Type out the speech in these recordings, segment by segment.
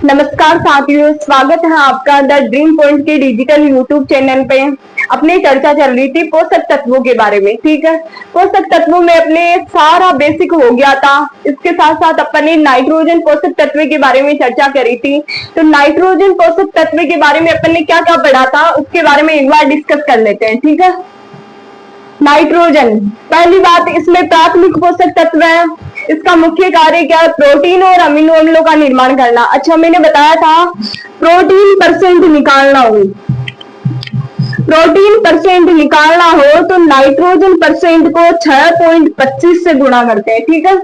नमस्कार साथियों, स्वागत है आपका द ड्रीम पॉइंट के डिजिटल यूट्यूब चैनल पे। अपनी चर्चा चल रही थी पोषक तत्वों के बारे में। ठीक है, पोषक तत्वों में अपने सारा बेसिक हो गया था। इसके साथ साथ अपन ने नाइट्रोजन पोषक तत्व के बारे में चर्चा करी थी। तो नाइट्रोजन पोषक तत्व के बारे में अपन ने क्या क्या पढ़ा था उसके बारे में एक बार डिस्कस कर लेते हैं। ठीक है, नाइट्रोजन पहली बात, इसमें प्राथमिक पोषक तत्व है। इसका मुख्य कार्य क्या है? प्रोटीन और अमीनो अम्लों का निर्माण करना। अच्छा, मैंने बताया था प्रोटीन परसेंट निकालना हो, प्रोटीन परसेंट निकालना हो तो नाइट्रोजन परसेंट को 6.25 से गुणा करते हैं। ठीक है,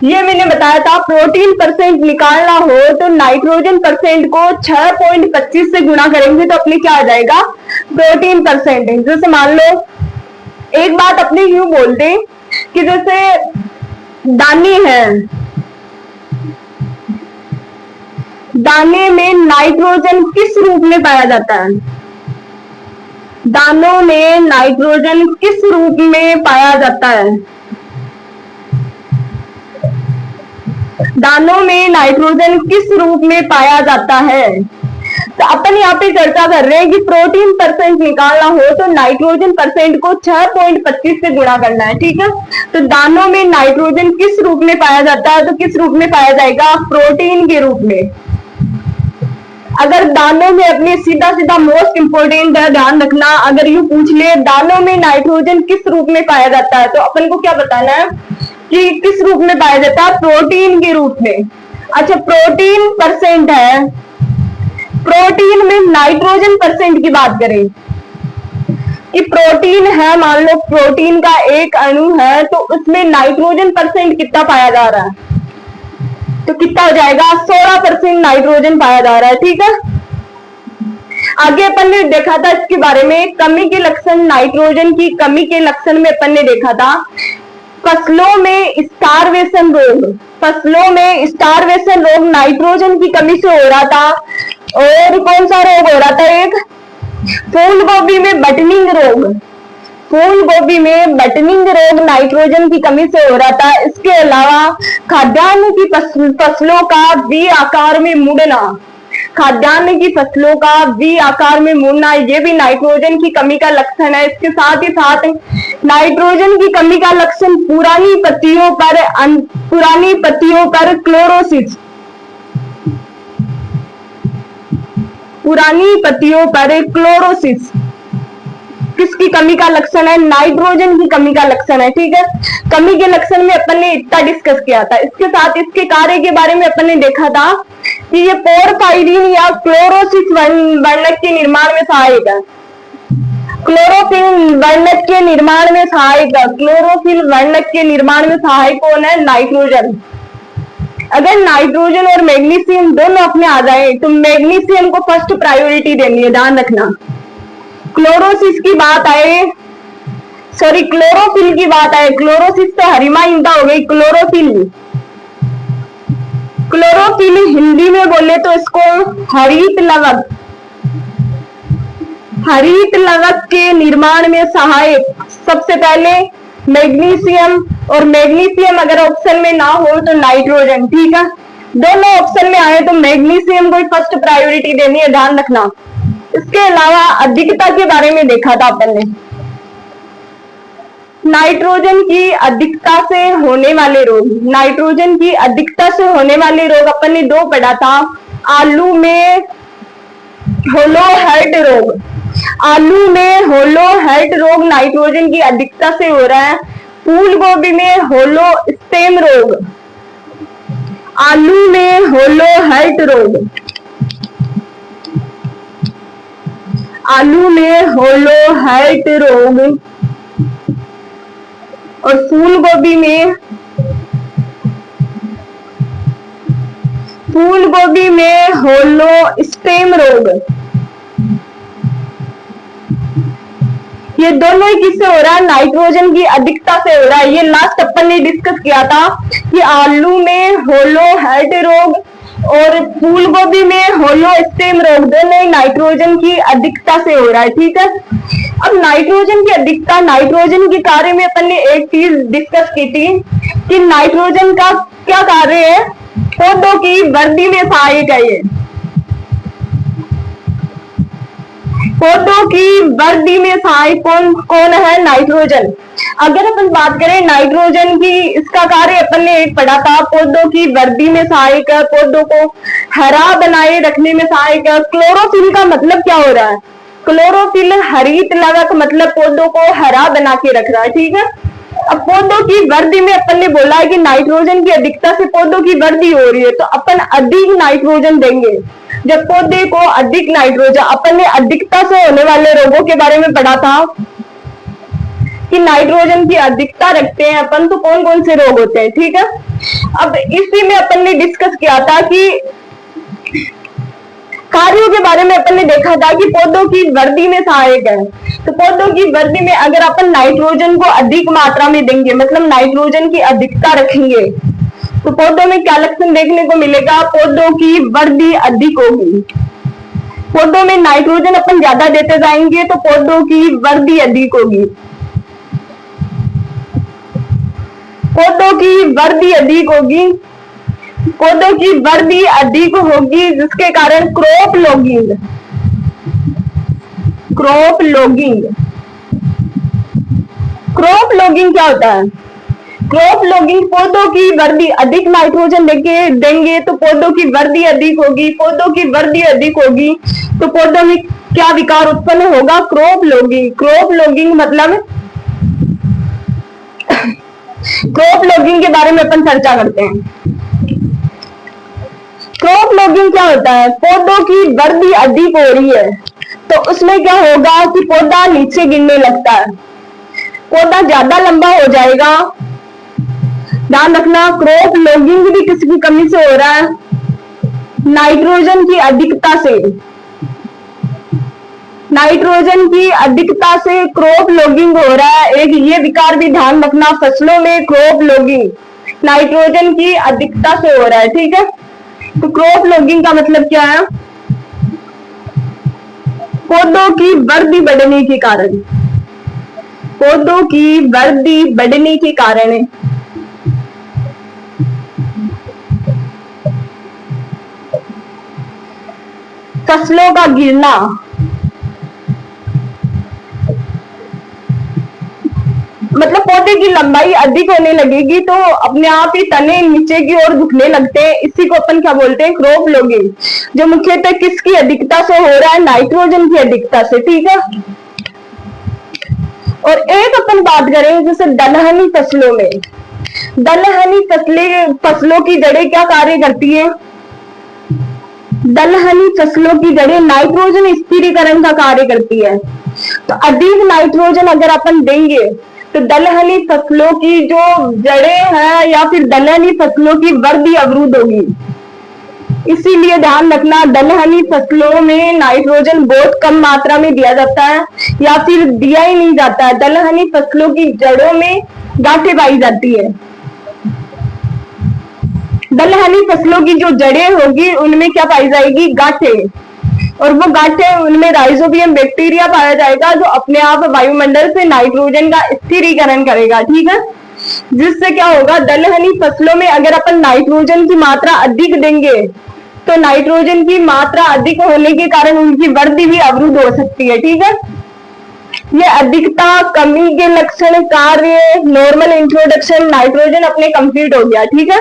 ये मैंने बताया था। प्रोटीन परसेंट निकालना हो तो नाइट्रोजन परसेंट को 6.25 से गुणा करेंगे तो अपने क्या आ जाएगा? Protein percent. जैसे मान लो एक बात अपने यूं बोलते कि जैसे दाने हैं, दाने में नाइट्रोजन किस रूप में पाया जाता है? दानों में नाइट्रोजन किस रूप में पाया जाता है? दानों में नाइट्रोजन किस रूप में पाया जाता है? तो अपन यहाँ पे चर्चा कर रहे हैं कि प्रोटीन परसेंट निकालना हो तो नाइट्रोजन परसेंट को 6.25 से गुणा करना है। ठीक है, तो दानों में नाइट्रोजन किस रूप में पाया जाता है? तो किस रूप में पाया जाएगा? प्रोटीन के रूप में। अगर दानों में अपने सीधा सीधा मोस्ट इंपोर्टेंट है, ध्यान रखना, अगर यूं पूछ ले दानों में नाइट्रोजन किस रूप में पाया जाता है तो अपन को क्या बताना है कि किस रूप में पाया जाता है? प्रोटीन के रूप में। अच्छा, प्रोटीन परसेंट है, प्रोटीन में नाइट्रोजन परसेंट की बात करें कि प्रोटीन है, मान लो प्रोटीन का एक अणु है तो उसमें नाइट्रोजन परसेंट कितना पाया जा रहा है? तो कितना हो जाएगा? 16% नाइट्रोजन पाया जा रहा है। ठीक है, आगे अपन ने देखा था इसके बारे में कमी के लक्षण, नाइट्रोजन की कमी के लक्षण में अपन ने देखा था फसलों में स्टारवेशन रोग, फसलों में स्टारवेशन रोग नाइट्रोजन की कमी से हो रहा था। और कौन सा रोग हो रहा था? एक फूल गोभी में बटनिंग रोग, फूल गोभी में बटनिंग रोग नाइट्रोजन की कमी से हो रहा था। इसके अलावा खाद्यान्न की फसलों का वी आकार में मुड़ना, खाद्यान्न की फसलों का वी आकार में मुड़ना, ये भी नाइट्रोजन की कमी का लक्षण है। इसके साथ ही साथ नाइट्रोजन की कमी का लक्षण पुरानी पत्तियों पर क्लोरोसिस, पुरानी पत्तियों पर क्लोरोसिस किसकी कमी का लक्षण है? नाइट्रोजन की कमी का लक्षण है। ठीक है, कमी के लक्षण में अपन ने इतना डिस्कस किया था। इसके साथ इसके कार्य के बारे में अपन ने देखा था कि ये पोरफायरिन या क्लोरोसिस वर्णक के निर्माण में सहायक है। क्लोरोफिल वर्णक के निर्माण में सहायक है, क्लोरोफिल वर्णक के निर्माण में सहायक कौन है? नाइट्रोजन। अगर नाइट्रोजन और मैग्नीशियम दोनों अपने आ जाए तो मैग्नीशियम को फर्स्ट प्रायोरिटी देनी है, ध्यान रखना। क्लोरोसिस की बात आए, सॉरी क्लोरोफिल की बात आए, क्लोरोसिस तो हरिमा इंदा हो गई, क्लोरोफिल, क्लोरोफिल हिंदी में बोले तो इसको हरित लवक, हरित लवक के निर्माण में सहायक सबसे पहले मैग्नीशियम, और मैग्नीशियम अगर ऑप्शन में ना हो तो नाइट्रोजन। ठीक है, दोनों ऑप्शन में आए तो मैग्नीशियम को फर्स्ट प्रायोरिटी देनी है, ध्यान रखना। इसके अलावा अधिकता के बारे में देखा था अपन ने, नाइट्रोजन की अधिकता से होने वाले रोग, नाइट्रोजन की अधिकता से होने वाले रोग अपन ने दो पढ़ा था। आलू में होलो हार्ट रोग, आलू में होलो हार्ट रोग नाइट्रोजन की अधिकता से हो रहा है। फूल गोभी में होलो स्टेम रोग, आलू में होलो हार्ट रोग, आलू में होलो हार्ट रोग, और फूल गोभी में होलो स्टेम रोग। ये दोनों ही किससे हो रहा है? नाइट्रोजन की अधिकता से हो रहा है। ये लास्ट अपन ने डिस्कस किया था कि आलू में होलो हार्ट रोग और फूल गोभी में होलो स्टेम रोग दोनों ही नाइट्रोजन की अधिकता से हो रहा है। ठीक है, अब नाइट्रोजन की अधिकता, नाइट्रोजन के कार्य में अपन ने एक चीज डिस्कस की थी कि नाइट्रोजन का क्या कार्य है? पौधों की वृद्धि में सहायक है ये। पौधों की वृद्धि में सहायक कौन कौन है? नाइट्रोजन। अगर अपन बात करें नाइट्रोजन की, इसका कार्य अपन ने एक पढ़ा था, पौधों की वृद्धि में सहायक है, पौधों को हरा बनाए रखने में सहायक है। क्लोरोफिल का मतलब क्या हो रहा है? क्लोरोफिल हरित लवक, मतलब पौधों को हरा बना के रख रहा है, ठीक है। अब पौधों की वृद्धि में अपन ने बोला है कि नाइट्रोजन की अधिकता से पौधों की वृद्धि हो रही है, तो अपन अधिक नाइट्रोजन देंगे। जब पौधे को अधिक नाइट्रोजन, अपन ने अधिकता से होने वाले रोगों के बारे में पढ़ा था कि नाइट्रोजन की अधिकता रखते हैं अपन तो कौन कौन से रोग होते हैं, ठीक है। अब इसी में अपन ने डिस्कस किया था कि कार्यों के बारे में अपन ने देखा था कि पौधों की वृद्धि में सहायक है। तो पौधों की वृद्धि में अगर अपन नाइट्रोजन को अधिक मात्रा में देंगे, मतलब नाइट्रोजन की अधिकता रखेंगे, तो पौधों में क्या लक्षण देखने को मिलेगा? पौधों की वृद्धि अधिक होगी। पौधों में नाइट्रोजन अपन ज्यादा देते जाएंगे तो पौधों की वृद्धि अधिक होगी। पौधों की वृद्धि अधिक होगी, पौधों की वृद्धि अधिक होगी, जिसके कारण crop logging, crop logging, crop logging क्या होता है? क्रॉप लॉगिंग, पौधों की वृद्धि अधिक नाइट्रोजन देंगे तो पौधों की वृद्धि अधिक होगी, पौधों की वृद्धि अधिक होगी तो पौधों में क्या विकार उत्पन्न होगा? Crop logging. क्रॉप लॉगिंग मतलब क्रॉप लॉगिंग के बारे में अपन चर्चा करते हैं। क्रॉप लॉगिंग क्या होता है? पौधों की वृद्धि अधिक हो रही है तो उसमें क्या होगा कि पौधा नीचे गिरने लगता है, पौधा ज्यादा लंबा हो जाएगा। ध्यान रखना, क्रॉप लॉगिंग भी किसकी कमी से हो रहा है? नाइट्रोजन की अधिकता से। नाइट्रोजन की अधिकता से क्रॉप लॉगिंग हो रहा है। एक ये विकार भी ध्यान रखना, फसलों में क्रॉप लॉगिंग नाइट्रोजन की अधिकता से हो रहा है, ठीक है। तो क्रॉप लॉगिंग का मतलब क्या है? पौधों की वृद्धि बढ़ने के कारण, पौधों की वृद्धि बढ़ने के कारण फसलों का गिरना, मतलब पौधे की लंबाई अधिक होने लगेगी तो अपने आप ही तने नीचे की ओर झुकने लगते हैं। इसी को अपन क्या बोलते हैं? क्रॉप लॉगिंग, जो मुख्यतः किसकी अधिकता से हो रहा है? नाइट्रोजन की अधिकता से, ठीक है। और एक अपन बात करें जैसे दलहनी फसलों में, दलहनी फसलों की जड़ें क्या कार्य करती है? दलहनी फसलों की जड़ें नाइट्रोजन स्थिरीकरण का कार्य करती है। तो अधिक नाइट्रोजन अगर अपन देंगे तो दलहनी फसलों की जो जड़ें हैं या फिर दलहनी फसलों की वृद्धि अवरुद्ध होगी। इसीलिए ध्यान रखना, दलहनी फसलों में नाइट्रोजन बहुत कम मात्रा में दिया जाता है या फिर दिया ही नहीं जाता है। दलहनी फसलों की जड़ों में गांठें पाई जाती है। दलहनी फसलों की जो जड़ें होगी उनमें क्या पाई जाएगी? गांठें। और वो गांठें, उनमें राइजोबियम बैक्टीरिया पाया जाएगा जो अपने आप वायुमंडल से नाइट्रोजन का स्थिरीकरण करेगा, ठीक है। जिससे क्या होगा? दलहनी फसलों में अगर अपन नाइट्रोजन की मात्रा अधिक देंगे तो नाइट्रोजन की मात्रा अधिक होने के कारण उनकी वृद्धि भी अवरुद्ध हो सकती है, ठीक है। ये अधिकता, कमी के लक्षण, कार्य, नॉर्मल इंट्रोडक्शन, नाइट्रोजन अपने कंप्लीट हो गया, ठीक है।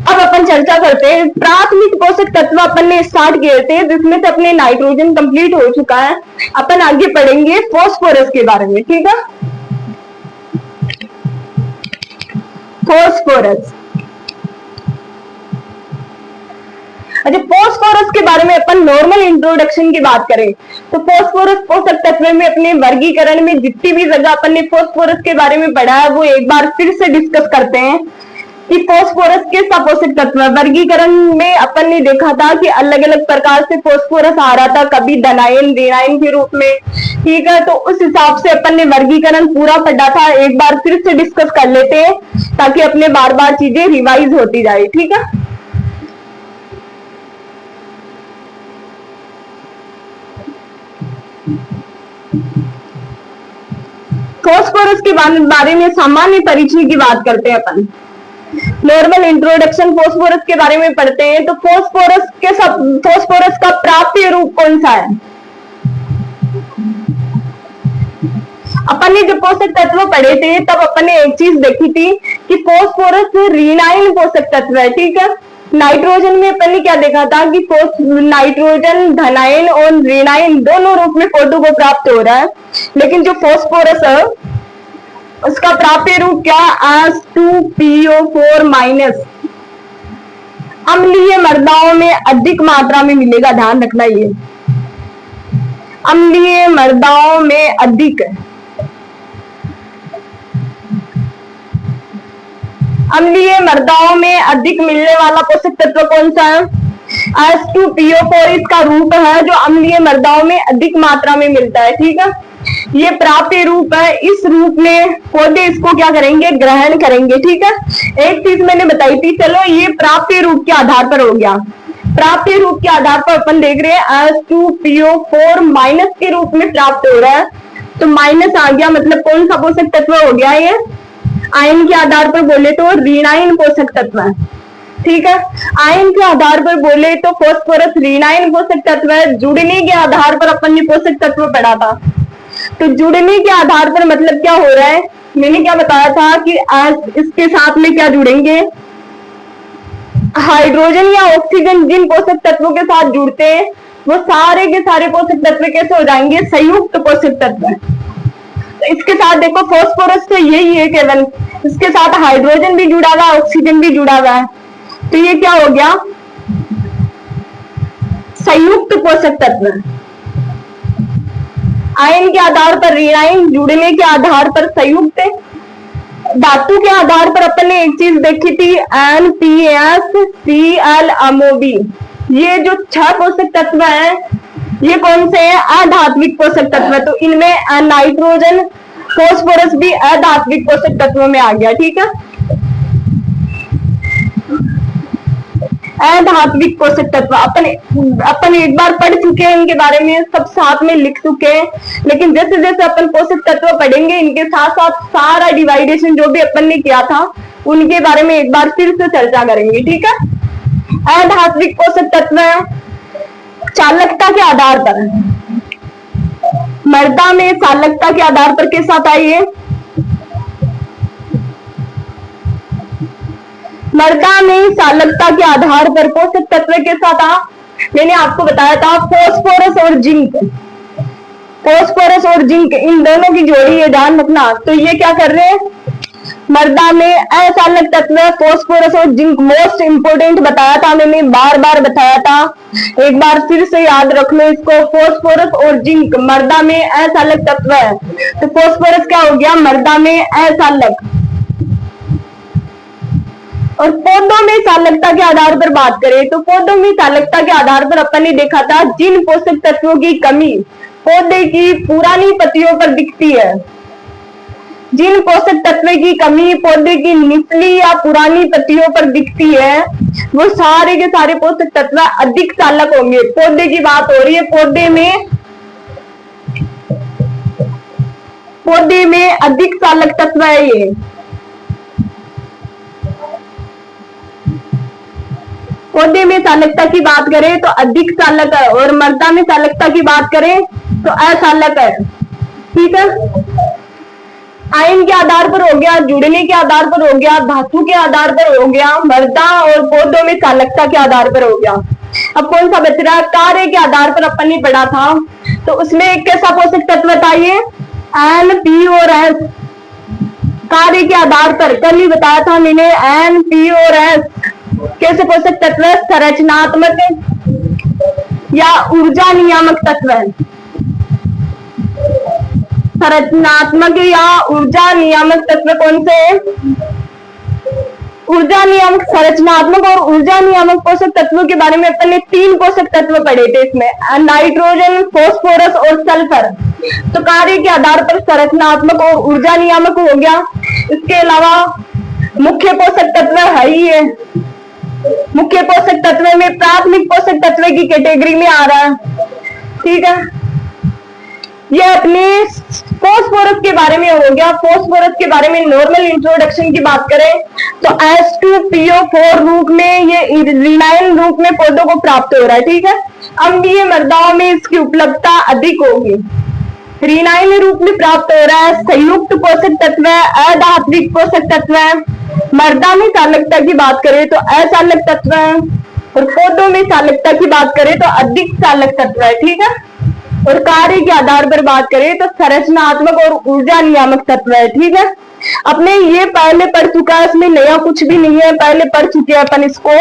अब अपन चर्चा करते हैं प्राथमिक पोषक तत्व अपन ने स्टार्ट किए थे, जिसमें से अपने नाइट्रोजन कंप्लीट हो चुका है। अपन आगे पढ़ेंगे फास्फोरस के बारे में, ठीक है। फास्फोरस, अच्छा फास्फोरस के बारे में अपन नॉर्मल इंट्रोडक्शन की बात करें तो फास्फोरस पोषक तत्व में अपने वर्गीकरण में जितनी भी जगह अपन ने फास्फोरस के बारे में पढ़ा है वो एक बार फिर से डिस्कस करते हैं कि फास्फोरस कैसा पोषक तत्व है। वर्गीकरण में अपन ने देखा था कि अलग अलग प्रकार से फास्फोरस आ रहा था, कभी धनायन ऋणायन के रूप में, ठीक है। तो उस हिसाब से अपन ने वर्गीकरण पूरा पढ़ा था, एक बार फिर से डिस्कस कर लेते हैं ताकि अपने बार बार चीजें रिवाइज होती जाए, ठीक है। फास्फोरस के बारे में सामान्य परिचय की बात करते हैं अपन। नॉर्मल इंट्रोडक्शन फॉस्फोरस के बारे में पढ़ते हैं। तो फॉस्फोरस का प्राप्य रूप कौन सा है? अपन ने जब पोषक तत्व पढ़े थे तब अपन ने एक चीज देखी थी कि फॉस्फोरस ऋणायन पोषक तत्व है, ठीक है। नाइट्रोजन में अपन ने क्या देखा था कि नाइट्रोजन धनायन और ऋणायन दोनों रूप में फोटो को प्राप्त हो रहा है, लेकिन जो फॉस्फोरस है उसका प्राप्य रूप क्या? H2PO4-। अम्लीय मृदाओं में अधिक मात्रा में मिलेगा, ध्यान रखना। ये अम्लीय मृदाओं में अधिक मिलने वाला पोषक तत्व कौन सा है? H2PO4 इसका रूप है जो अम्लीय मृदाओं में अधिक मात्रा में मिलता है, ठीक है। ये प्राप्य रूप है। इस रूप में पौधे इसको क्या करेंगे? ग्रहण करेंगे, ठीक है। एक चीज मैंने बताई थी, चलो ये प्राप्य रूप के आधार पर हो गया। प्राप्य रूप के आधार पर अपन देख रहे हैं H2PO4- के रूप में प्राप्त हो रहा है, तो माइनस आ गया, मतलब कौन सा पोषक तत्व हो गया? ये आयन के आधार पर बोले तो ऋणायन पोषक तत्व है, ठीक है। आयन के आधार पर बोले तो फॉस्फोरस ऋणायन पोषक तत्व है। जुड़ने के आधार पर अपन ने पोषक तत्व पढ़ा था, तो जुड़ने के आधार पर मतलब क्या हो रहा है? मैंने क्या बताया था कि आज इसके साथ में क्या जुड़ेंगे? हाइड्रोजन या ऑक्सीजन जिन पोषक तत्वों के साथ जुड़ते हैं वो सारे के सारे पोषक तत्व कैसे हो जाएंगे? संयुक्त पोषक तत्व। तो इसके साथ देखो फॉस्फोरस तो यही है केवल, इसके साथ हाइड्रोजन भी जुड़ा हुआ है, ऑक्सीजन भी जुड़ा हुआ है, तो ये क्या हो गया? संयुक्त पोषक तत्व। आयन के आधार पर ऋणायन, जुड़ने के आधार पर संयुक्त। धातु के आधार पर अपन ने एक चीज देखी थी, NPSClMoB। ये जो 6 पोषक तत्व हैं ये कौन से हैं? अधात्विक पोषक तत्व। तो इनमें नाइट्रोजन, फॉस्फोरस भी अधात्विक पोषक तत्वों में आ गया, ठीक है। अधात्विक पोषक तत्व अपन एक बार पढ़ चुके हैं, इनके बारे में सब साथ में लिख चुके हैं, लेकिन जैसे जैसे अपन पोषक तत्व पढ़ेंगे इनके साथ साथ सारा डिवाइडेशन जो भी अपन ने किया था उनके बारे में एक बार फिर से चर्चा करेंगे, ठीक है। अधात्विक पोषक तत्व चालकता के आधार पर, मृदा में चालकता के आधार पर के साथ आइए, मृदा में चालकता के आधार पर पोषक तत्व के साथ मैंने आपको बताया था फॉस्फोरस और जिंक। फॉस्फोरस और जिंक इन दोनों की जोड़ी है, ध्यान रखना। तो ये क्या कर रहे हैं? मृदा में अचालक तत्व फॉस्फोरस और जिंक मोस्ट इंपोर्टेंट बताया था मैंने, बार बार बताया था, एक बार फिर से याद रख लो इसको। फॉस्फोरस और जिंक मृदा में अचालक तत्व है, तो फॉस्फोरस क्या हो गया? मृदा में अचालक। और पौधों में चालकता के आधार पर बात करें तो पौधों में चालकता के आधार पर अपन ने देखा था जिन पोषक तत्वों की कमी पौधे की पुरानी पत्तियों पर दिखती है, जिन पोषक तत्व की कमी पौधे की निचली या पुरानी पत्तियों पर दिखती है वो सारे के सारे पोषक तत्व अधिक चालक होंगे। पौधे की बात हो रही है, पौधे में अधिक चालक तत्व है ये। पौधे में चालकता की बात करें तो अधिक चालक है, और मृदा में चालकता की बात करें तो अचालक है, ठीक है। आयन के आधार पर हो गया, जुड़ने के आधार पर हो गया, धातु के आधार पर हो गया, मृदा और पौधों में चालकता के आधार पर हो गया। अब कौन सा बच रहा है? कार्य के आधार पर अपन ने पढ़ा था, तो उसमें एक कैसा पोषक तत्व बताइए? N, P और S। कार्य के आधार पर कल ही बताया था मैंने, N, P और S कैसे पोषक तत्व? संरचनात्मक या ऊर्जा नियामक तत्व है। संरचनात्मक या ऊर्जा नियामक तत्व कौन से है? ऊर्जा नियामक, संरचनात्मक और ऊर्जा नियामक पोषक तत्वों के बारे में अपन ने 3 पोषक तत्व पढ़े थे इसमें, नाइट्रोजन, फॉस्फोरस और सल्फर। तो कार्य के आधार पर संरचनात्मक और ऊर्जा नियामक हो गया। इसके अलावा मुख्य पोषक तत्व है ही है, मुख्य पोषक तत्व में प्राथमिक पोषक तत्व की कैटेगरी में आ रहा है, ठीक है। ये अपने फॉस्फोरस के बारे में हो गया। फॉस्फोरस के बारे में नॉर्मल इंट्रोडक्शन की बात करें तो H2PO4 रूप में, ये रिनाइल रूप में पौधों को प्राप्त हो रहा है, ठीक है। अम्लीय मृदाओं में इसकी उपलब्धता अधिक होगी। रिनाइल रूप में प्राप्त हो रहा है, संयुक्त पोषक तत्व है, अधात्विक पोषक तत्व है। मृदा में चालकता की बात करें तो अचालक तत्व है, और पौधों में चालकता की बात करें तो अधिक चालक तत्व है, ठीक है। और कार्य के आधार पर बात करें तो संरचनात्मक और ऊर्जा नियामक तत्व है, ठीक है। अपने ये पहले पढ़ चुका है, इसमें नया कुछ भी नहीं है, पहले पढ़ चुके हैं अपन इसको,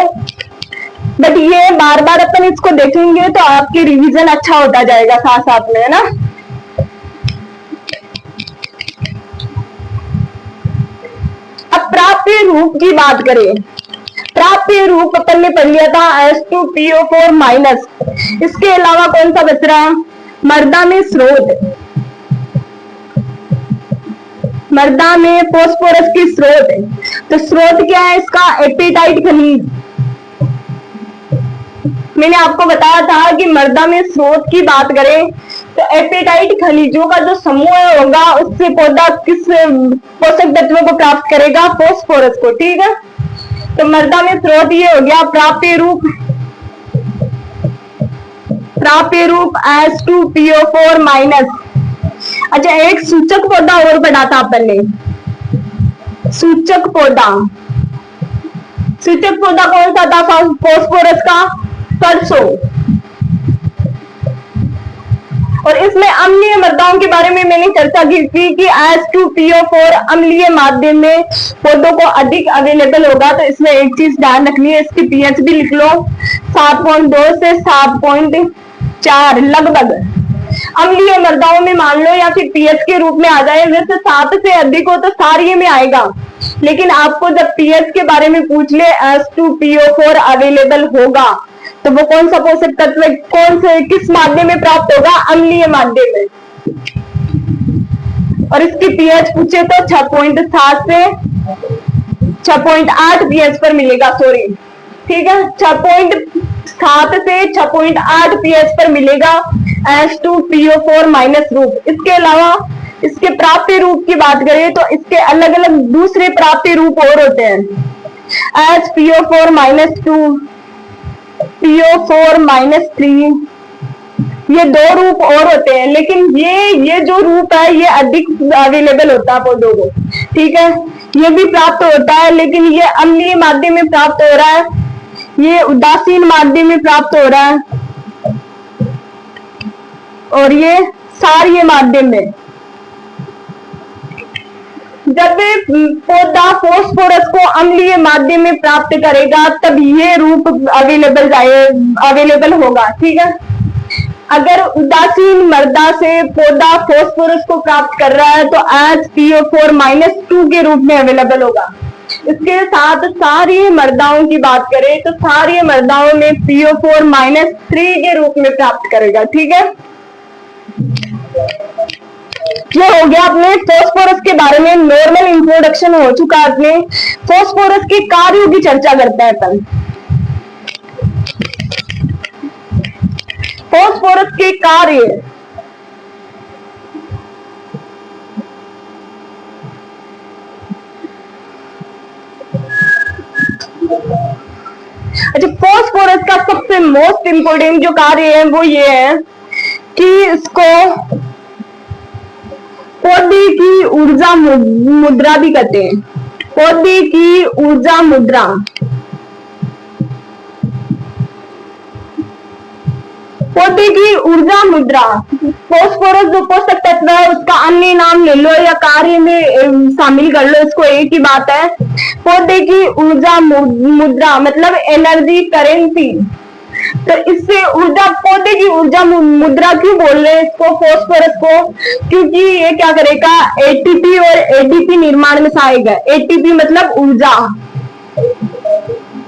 बट ये बार बार अपन इसको देखेंगे तो आपकी रिवीजन अच्छा होता जाएगा साथ साथ में, है ना। अब प्राप्य रूप की बात करें, प्राप्य रूप अपन ने पढ़ लिया था H2PO4-। इसके अलावा कौन सा बच रहा, मृदा में स्रोत, मृदा में फॉस्फोरस की स्रोत है। तो स्रोत क्या है इसका, एपेटाइट खनिज। मैंने आपको बताया था कि मृदा में स्रोत की बात करें तो एपेटाइट खनिजों का जो समूह होगा उससे पौधा किस पोषक तत्वों को प्राप्त करेगा, फॉस्फोरस को, ठीक है। तो मृदा में स्रोत ये हो गया प्राप्य रूप, प्राप्य रूप H2PO4-। अच्छा, एक सूचक पौधा और पढ़ा था अपन ने, सूचक पौधा। सूचक पौधा कौन सा था फॉस्फोरस का, सरसों। और इसमें अम्लीय मृदाओं के बारे में मैंने चर्चा की थी कि H2PO4 अम्लीय माध्यम में पौधों को अधिक अवेलेबल होगा। तो इसमें एक चीज ध्यान रखनी है, इसकी पीएच भी लिख लो, 7.2 से 7.4 लगभग। अम्लीय मृदाओं में मान लो या फिर पीएच के रूप में आ जाए, वैसे 7 से अधिक हो तो सारी में आएगा, लेकिन आपको जब पीएच के बारे में पूछ ले H2PO4 अवेलेबल होगा तो वो कौन सा पोषक तत्व कौन से किस माध्यम में प्राप्त होगा, अम्लीय माध्यम में। और इसकी पीएच पूछे तो 6.7 से 6.8 पीएच पर मिलेगा, सॉरी, ठीक है, 6.7 से 6.8 पीएच पर मिलेगा H2PO4- रूप। इसके अलावा इसके प्राप्य रूप की बात करें तो इसके अलग अलग दूसरे प्राप्य रूप और होते हैं, HPO4-2, PO4-3, ये 2 रूप और होते हैं, लेकिन ये जो रूप है ये अधिक अवेलेबल होता है पौधों को, ठीक है। ये भी प्राप्त होता है, लेकिन ये अम्लीय माध्यम में प्राप्त हो रहा है, ये उदासीन माध्यम में प्राप्त हो रहा है, और ये क्षारीय माध्यम में। जब पौधा फॉस्फोरस को अम्लीय माध्यम में प्राप्त करेगा तब ये रूप अवेलेबल होगा, ठीक है। अगर उदासीन मृदा से पौधा फॉस्फोरस को प्राप्त कर रहा है तो HPO4-2 के रूप में अवेलेबल होगा। इसके साथ क्षारीय मृदाओं की बात करें तो क्षारीय मृदाओं में PO4-3 के रूप में प्राप्त करेगा, ठीक है। ये हो गया अपने फॉस्फोरस के बारे में नॉर्मल इंट्रोडक्शन हो चुका है। अपने फॉस्फोरस के कार्यों की चर्चा करते हैं अपन। फॉस्फोरस के कार्य, अच्छा, फॉस्फोरस का सबसे मोस्ट इंपोर्टेंट जो कार्य है वो ये है कि इसको पौधे की ऊर्जा मुद्रा भी कहते हैं, पौधे की ऊर्जा मुद्रा। पौधे की ऊर्जा मुद्रा, फॉस्फोरस जो पोषक तत्व है उसका अन्य नाम ले लो या कार्य में शामिल कर लो, इसको एक ही बात है। पौधे की ऊर्जा मुद्रा मतलब एनर्जी करेंसी। तो इससे ऊर्जा, पौधे की ऊर्जा मुद्रा क्यों बोल रहे हैं इसको, फॉस्फोरस को, क्योंकि ये क्या करेगा, एटीपी और एडीपी निर्माण में सहायक है। एटीपी मतलब ऊर्जा,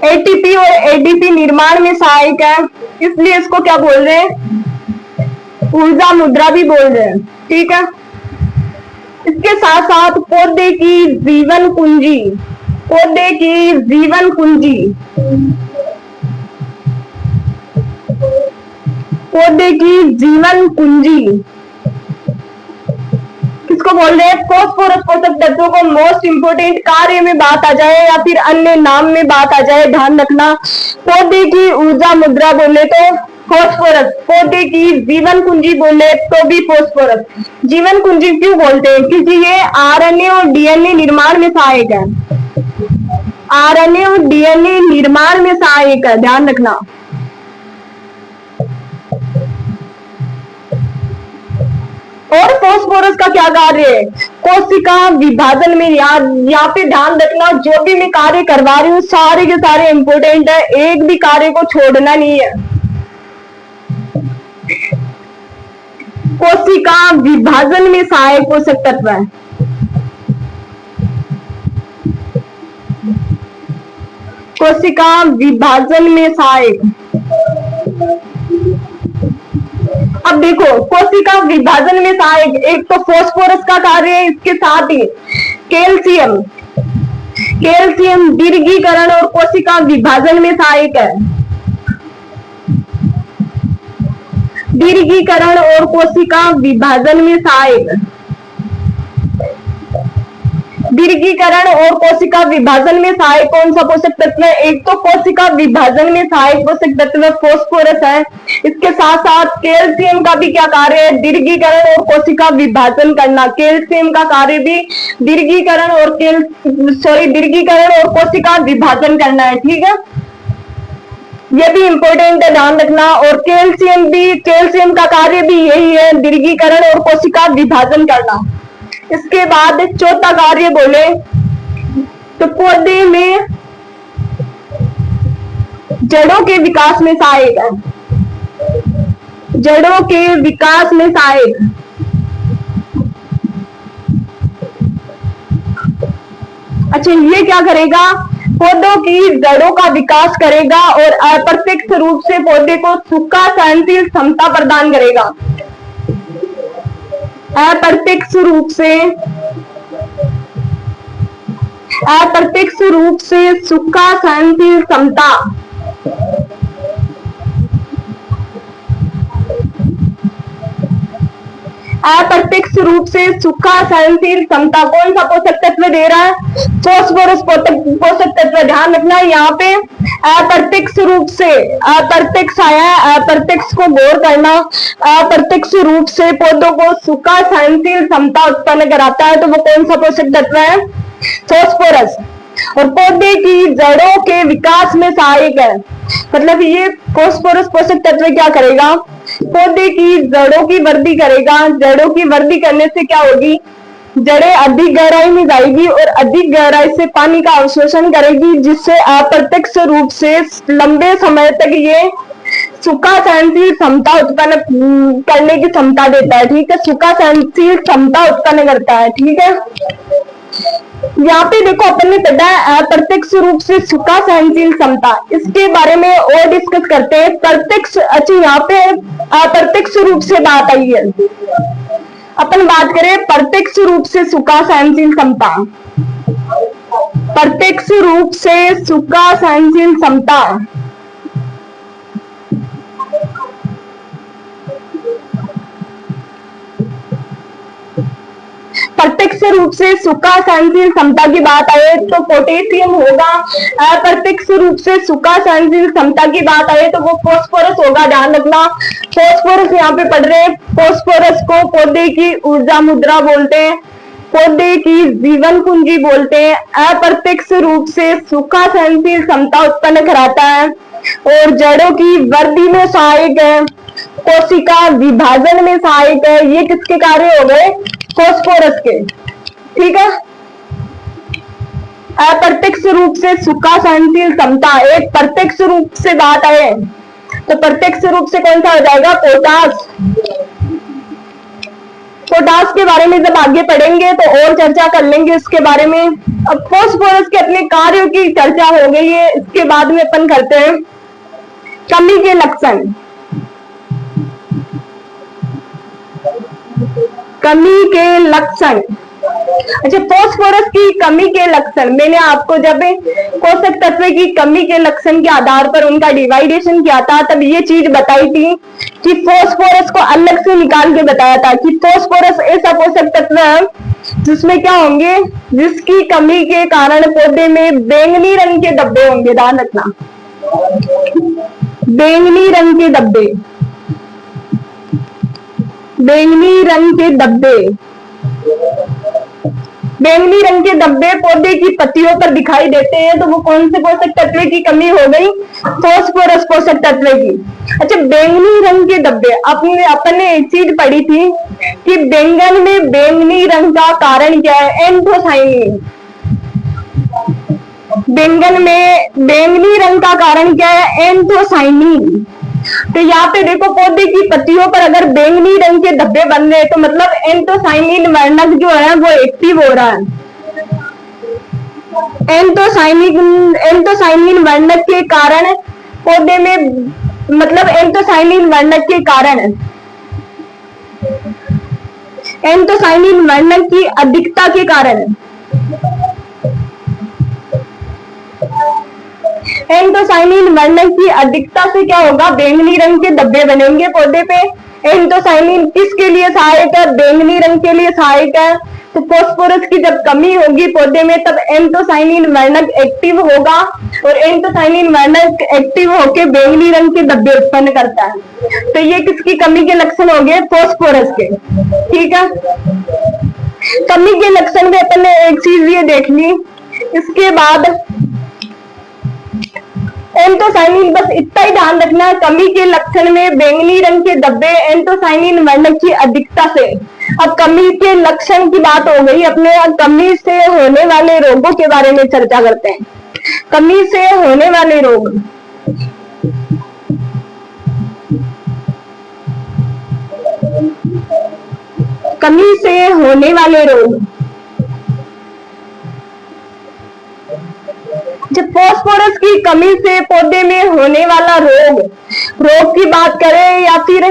एटीपी और एडीपी निर्माण में सहायक है, इसलिए इसको क्या बोल रहे हैं, ऊर्जा मुद्रा भी बोल रहे हैं, ठीक है। इसके साथ साथ पौधे की जीवन कुंजी, पौधे की जीवन कुंजी, पौधे की जीवन कुंजी किसको बोल रहे हैं, फॉस्फोरस पोषक तत्वों को मोस्ट इंपोर्टेंट कार्य में बात आ जाए या फिर अन्य नाम में बात आ जाए, ध्यान रखना। पौधे की ऊर्जा मुद्रा बोले तो फॉस्फोरस, पौधे की जीवन कुंजी बोले तो भी फॉस्फोरस। जीवन कुंजी क्यों बोलते हैं, क्योंकि ये आरएनए और डीएनए निर्माण में सहायक है, आरएनए और डीएनए निर्माण में सहायक है, ध्यान रखना। और फॉस्फोरस का क्या कार्य है, कोशिका विभाजन में, यहाँ पे ध्यान रखना, जो भी मैं कार्य करवा रही हूँ सारे के सारे इंपोर्टेंट है, एक भी कार्य को छोड़ना नहीं है। कोशिका विभाजन में सहायक पोषक तत्व है, कोशिका विभाजन में सहायक। अब देखो कोशिका विभाजन में सहायक, एक तो फॉस्फोरस का कार्य है, इसके साथ ही कैल्शियम, कैल्शियम दीर्घीकरण और कोशिका विभाजन में सहायक है, दीर्घीकरण और कोशिका विभाजन में सहायक, दीर्घीकरण और कोशिका विभाजन में सहायक कौन सा पोषक तत्व है, एक तो कोशिका विभाजन में सहायक पोषक तत्व फॉस्फोरस है, इसके साथ साथ कैल्शियम का भी क्या कार्य है, दीर्घीकरण और कोशिका विभाजन करना। कैल्शियम का कार्य भी दीर्घीकरण और दीर्घीकरण और कोशिका विभाजन करना है, ठीक है, ये भी इंपॉर्टेंट है, ध्यान रखना। और कैल्शियम भी, कैल्शियम का कार्य भी यही है, दीर्घीकरण और कोशिका विभाजन करना। इसके बाद चौथा कार्य बोले तो पौधे में जड़ों के विकास में सहायक है, जड़ों के विकास में सहायक। अच्छा, ये क्या करेगा, पौधों की जड़ों का विकास करेगा और अप्रत्यक्ष रूप से पौधे को सूखा सहनशील क्षमता प्रदान करेगा, अप्रत्यक्ष रूप से, अप्रत्यक्ष रूप से सूखा सहनशील क्षमता, अप्रत्यक्ष रूप से सूखा सहनशील क्षमता कौन सा पोषक तत्व दे रहा है, फॉस्फोरस पोषक तत्व। ध्यान रखना यहाँ पे अप्रत्यक्ष रूप से, अप्रत्यक्ष आया है, अप्रत्यक्ष को गौर करना, अप्रत्यक्ष रूप से पौधों को सूखा सहनशील क्षमता उत्पन्न कराता है, तो वो कौन सा पोषक तत्व है, फॉस्फोरस। और पौधे की जड़ों के विकास में सहायक है, मतलब ये फॉस्फोरस पोषक तत्व क्या करेगा, पौधे की जड़ों की वृद्धि करेगा, जड़ों की वृद्धि करने से क्या होगी, जड़ें अधिक गहराई में जाएगी और अधिक गहराई से पानी का अवशोषण करेगी, जिससे अप्रत्यक्ष रूप से लंबे समय तक ये सूखा सहनशील क्षमता उत्पन्न करने की क्षमता देता है, ठीक है, सूखा सहनशील क्षमता उत्पन्न करता है, ठीक है। यहाँ पे देखो अपन ने पढ़ा है अप्रत्यक्ष रूप से सूखा सहनशील क्षमता, इसके बारे में और डिस्कस करते हैं। प्रत्यक्ष, अच्छा यहाँ पे अप्रत्यक्ष रूप से बात आई है, अपन बात करें प्रत्यक्ष रूप से सूखा सहनशील क्षमता, प्रत्यक्ष रूप से सूखा सहनशील क्षमता। प्रत्यक्ष रूप से सूखा सहनशील क्षमता की बात आए तो पोटेशियम होगा, अप्रत्यक्ष रूप से सूखा सहनशील क्षमता की बात आए तो वो फॉस्फोरस होगा, ध्यान रखना। फॉस्फोरस यहाँ पे पढ़ रहे हैं, फॉस्फोरस को पौधे की ऊर्जा मुद्रा बोलते हैं, पौधे की जीवन कुंजी बोलते हैं, अप्रत्यक्ष रूप से सूखा सहनशील क्षमता उत्पन्न कराता है और जड़ों की वृद्धि में सहायक है, कोशिका विभाजन में सहायक है। ये किसके कार्य हो गए, फॉस्फोरस के, ठीक है। अप्रत्यक्ष रूप से सूखा सहनशील क्षमता, एक प्रत्यक्ष रूप से बात आए तो प्रत्यक्ष रूप से कौन सा हो जाएगा, पोटास। पोटास के बारे में जब आगे पढ़ेंगे तो और चर्चा कर लेंगे इसके बारे में। अब फॉस्फोरस के अपने कार्यों की चर्चा हो गई है, इसके बाद में अपन करते हैं कमी के लक्षण। कमी के लक्षण, अच्छा, फास्फोरस की कमी के लक्षण, मैंने आपको जब पोषक तत्व की कमी के लक्षण के आधार पर उनका डिवाइडेशन किया था तब ये चीज बताई थी कि फास्फोरस को अलग से निकाल के बताया था कि फास्फोरस ऐसा पोषक तत्व है जिसमें क्या होंगे, जिसकी कमी के कारण पौधे में बैंगनी रंग के धब्बे होंगे। ध्यान रखना, बैंगनी रंग के धब्बे, बैंगनी रंग के धब्बे, बैंगनी रंग के धब्बे पौधे की पत्तियों पर दिखाई देते हैं। तो वो कौन से पोषक तत्व की कमी हो गई? फास्फोरस पोषक तत्व की। अच्छा, बैंगनी रंग के धब्बे, अपन ने एक चीज पढ़ी थी कि बैंगन में बैंगनी रंग का कारण क्या है? एंथोसाइनिन। बैंगन में बैंगनी रंग का कारण क्या है? एंथोसाइनिन। तो यहाँ पे देखो, पौधे की पत्तियों पर अगर बैंगनी रंग के धब्बे बन रहे तो मतलब एंथोसाइनिन वर्णक जो है वो एक्टिव हो रहा है। एंथोसाइनिन वर्णक के कारण पौधे में, मतलब एंथोसाइनिन वर्णक के कारण, एंथोसाइनिन वर्णक की अधिकता के कारण, एंथोसाइनिन वर्णक की अधिकता से क्या होगा? बैंगनी रंग के धब्बे बनेंगे पौधे पे। एंथोसाइनिन किसके लिए सहायक है? बैंगनी रंग के लिए सहायक है। तो फास्फोरस की जब कमी होगी पौधे में तब एंथोसाइनिन वर्णक एक्टिव होगा और एंथोसाइनिन वर्णक एक्टिव होकर बैंगनी रंग के धब्बे उत्पन्न करता है। तो ये किसकी कमी के लक्षण हो गए? फास्फोरस के। ठीक है, कमी के लक्षण में अपन ने एक चीज ये देख ली। इसके बाद एंथोसाइनिन, बस इतना ही ध्यान रखना है, कमी के लक्षण में बैंगनी रंग के धब्बे एंथोसाइनिन वर्णक की अधिकता से। अब कमी के लक्षण की बात हो गई, अपने कमी से होने वाले रोगों के बारे में चर्चा करते हैं। कमी से होने वाले रोग, कमी से होने वाले रोग। जब फास्फोरस की कमी से पौधे में होने वाला रोग, रोग की बात करें या फिर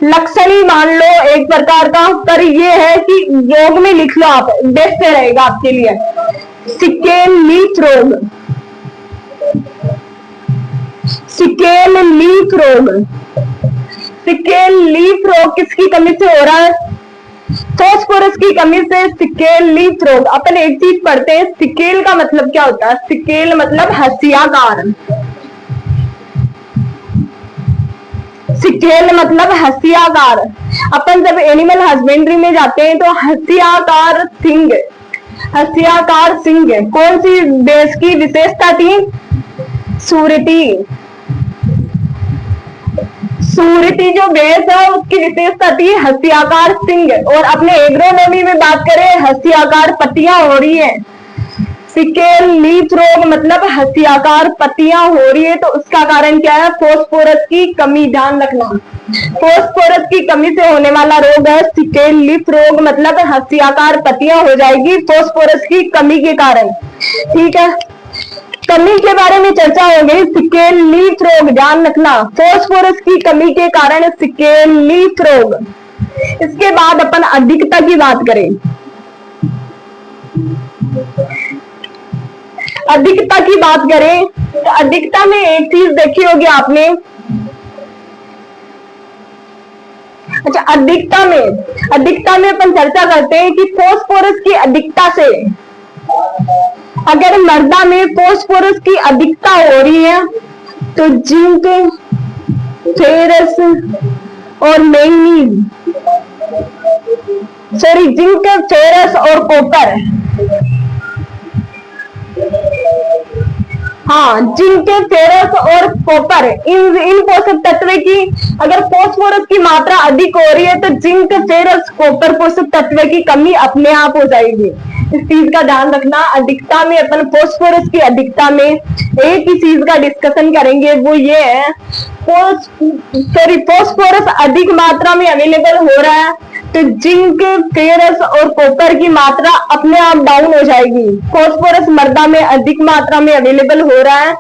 लक्षण ही मान लो एक प्रकार का, पर ये है कि रोग में लिख लो आप, बेस्ट रहेगा आपके लिए। सिकेल लीफ रोग, सिकेल लीफ रोग, सिकेल लीफ रोग किसकी कमी से हो रहा है? फास्फोरस की कमी से सिकेल लीफ रोग। अपन एक चीज पढ़ते हैं, सिकेल का मतलब क्या होता है? सिकेल मतलब हंसियाकार, सिकेल मतलब हंसियाकार। अपन जब एनिमल हस्बेंड्री में जाते हैं तो हंसियाकार सिंग, हंसियाकार सिंग कौन सी देश की विशेषता थी? सूरती, सूरती जो बेस है उसकी विशेषता थी हंसियाकार सिंग। और अपने एग्रोनॉमी में बात करें, हंसियाकार पत्तियां हो रही है। सिकेल लीफ रोग मतलब हंसियाकार पत्तियां हो रही है, तो उसका कारण क्या है? फास्फोरस की कमी। ध्यान रखना, फास्फोरस की कमी से होने वाला रोग है सिकेल लीफ रोग, मतलब हंसियाकार पत्तियां हो जाएगी फास्फोरस की कमी के कारण। ठीक है, कमी के बारे में चर्चा हो गई। सिकेल लीफ रोग, ध्यान रखना, फास्फोरस की कमी के कारण सिकेल लीफ रोग। इसके बाद अपन अधिकता की बात करें, अधिकता की बात करें तो अधिकता में एक चीज देखी होगी आपने। अच्छा, अधिकता में अपन चर्चा करते हैं कि फास्फोरस की अधिकता से, अगर मृदा में फास्फोरस की अधिकता हो रही है तो जिंक, फेरस और मैंगनीज, सॉरी जिंक, फेरस और कॉपर, हाँ जिंक, फेरस और कॉपर, इन पोषक तत्व की अगर फास्फोरस की मात्रा अधिक हो रही है तो जिंक, फेरस, कॉपर पोषक तत्व की कमी अपने आप हो जाएगी। इस चीज का ध्यान रखना। अधिकता में अपन फास्फोरस की अधिकता में एक ही चीज का डिस्कशन करेंगे, वो ये है, फास्फोरस अधिक मात्रा में अवेलेबल हो रहा है तो जिंक, फेरस और कॉपर की मात्रा अपने आप डाउन हो जाएगी। फास्फोरस मृदा में अधिक मात्रा में अवेलेबल हो रहा है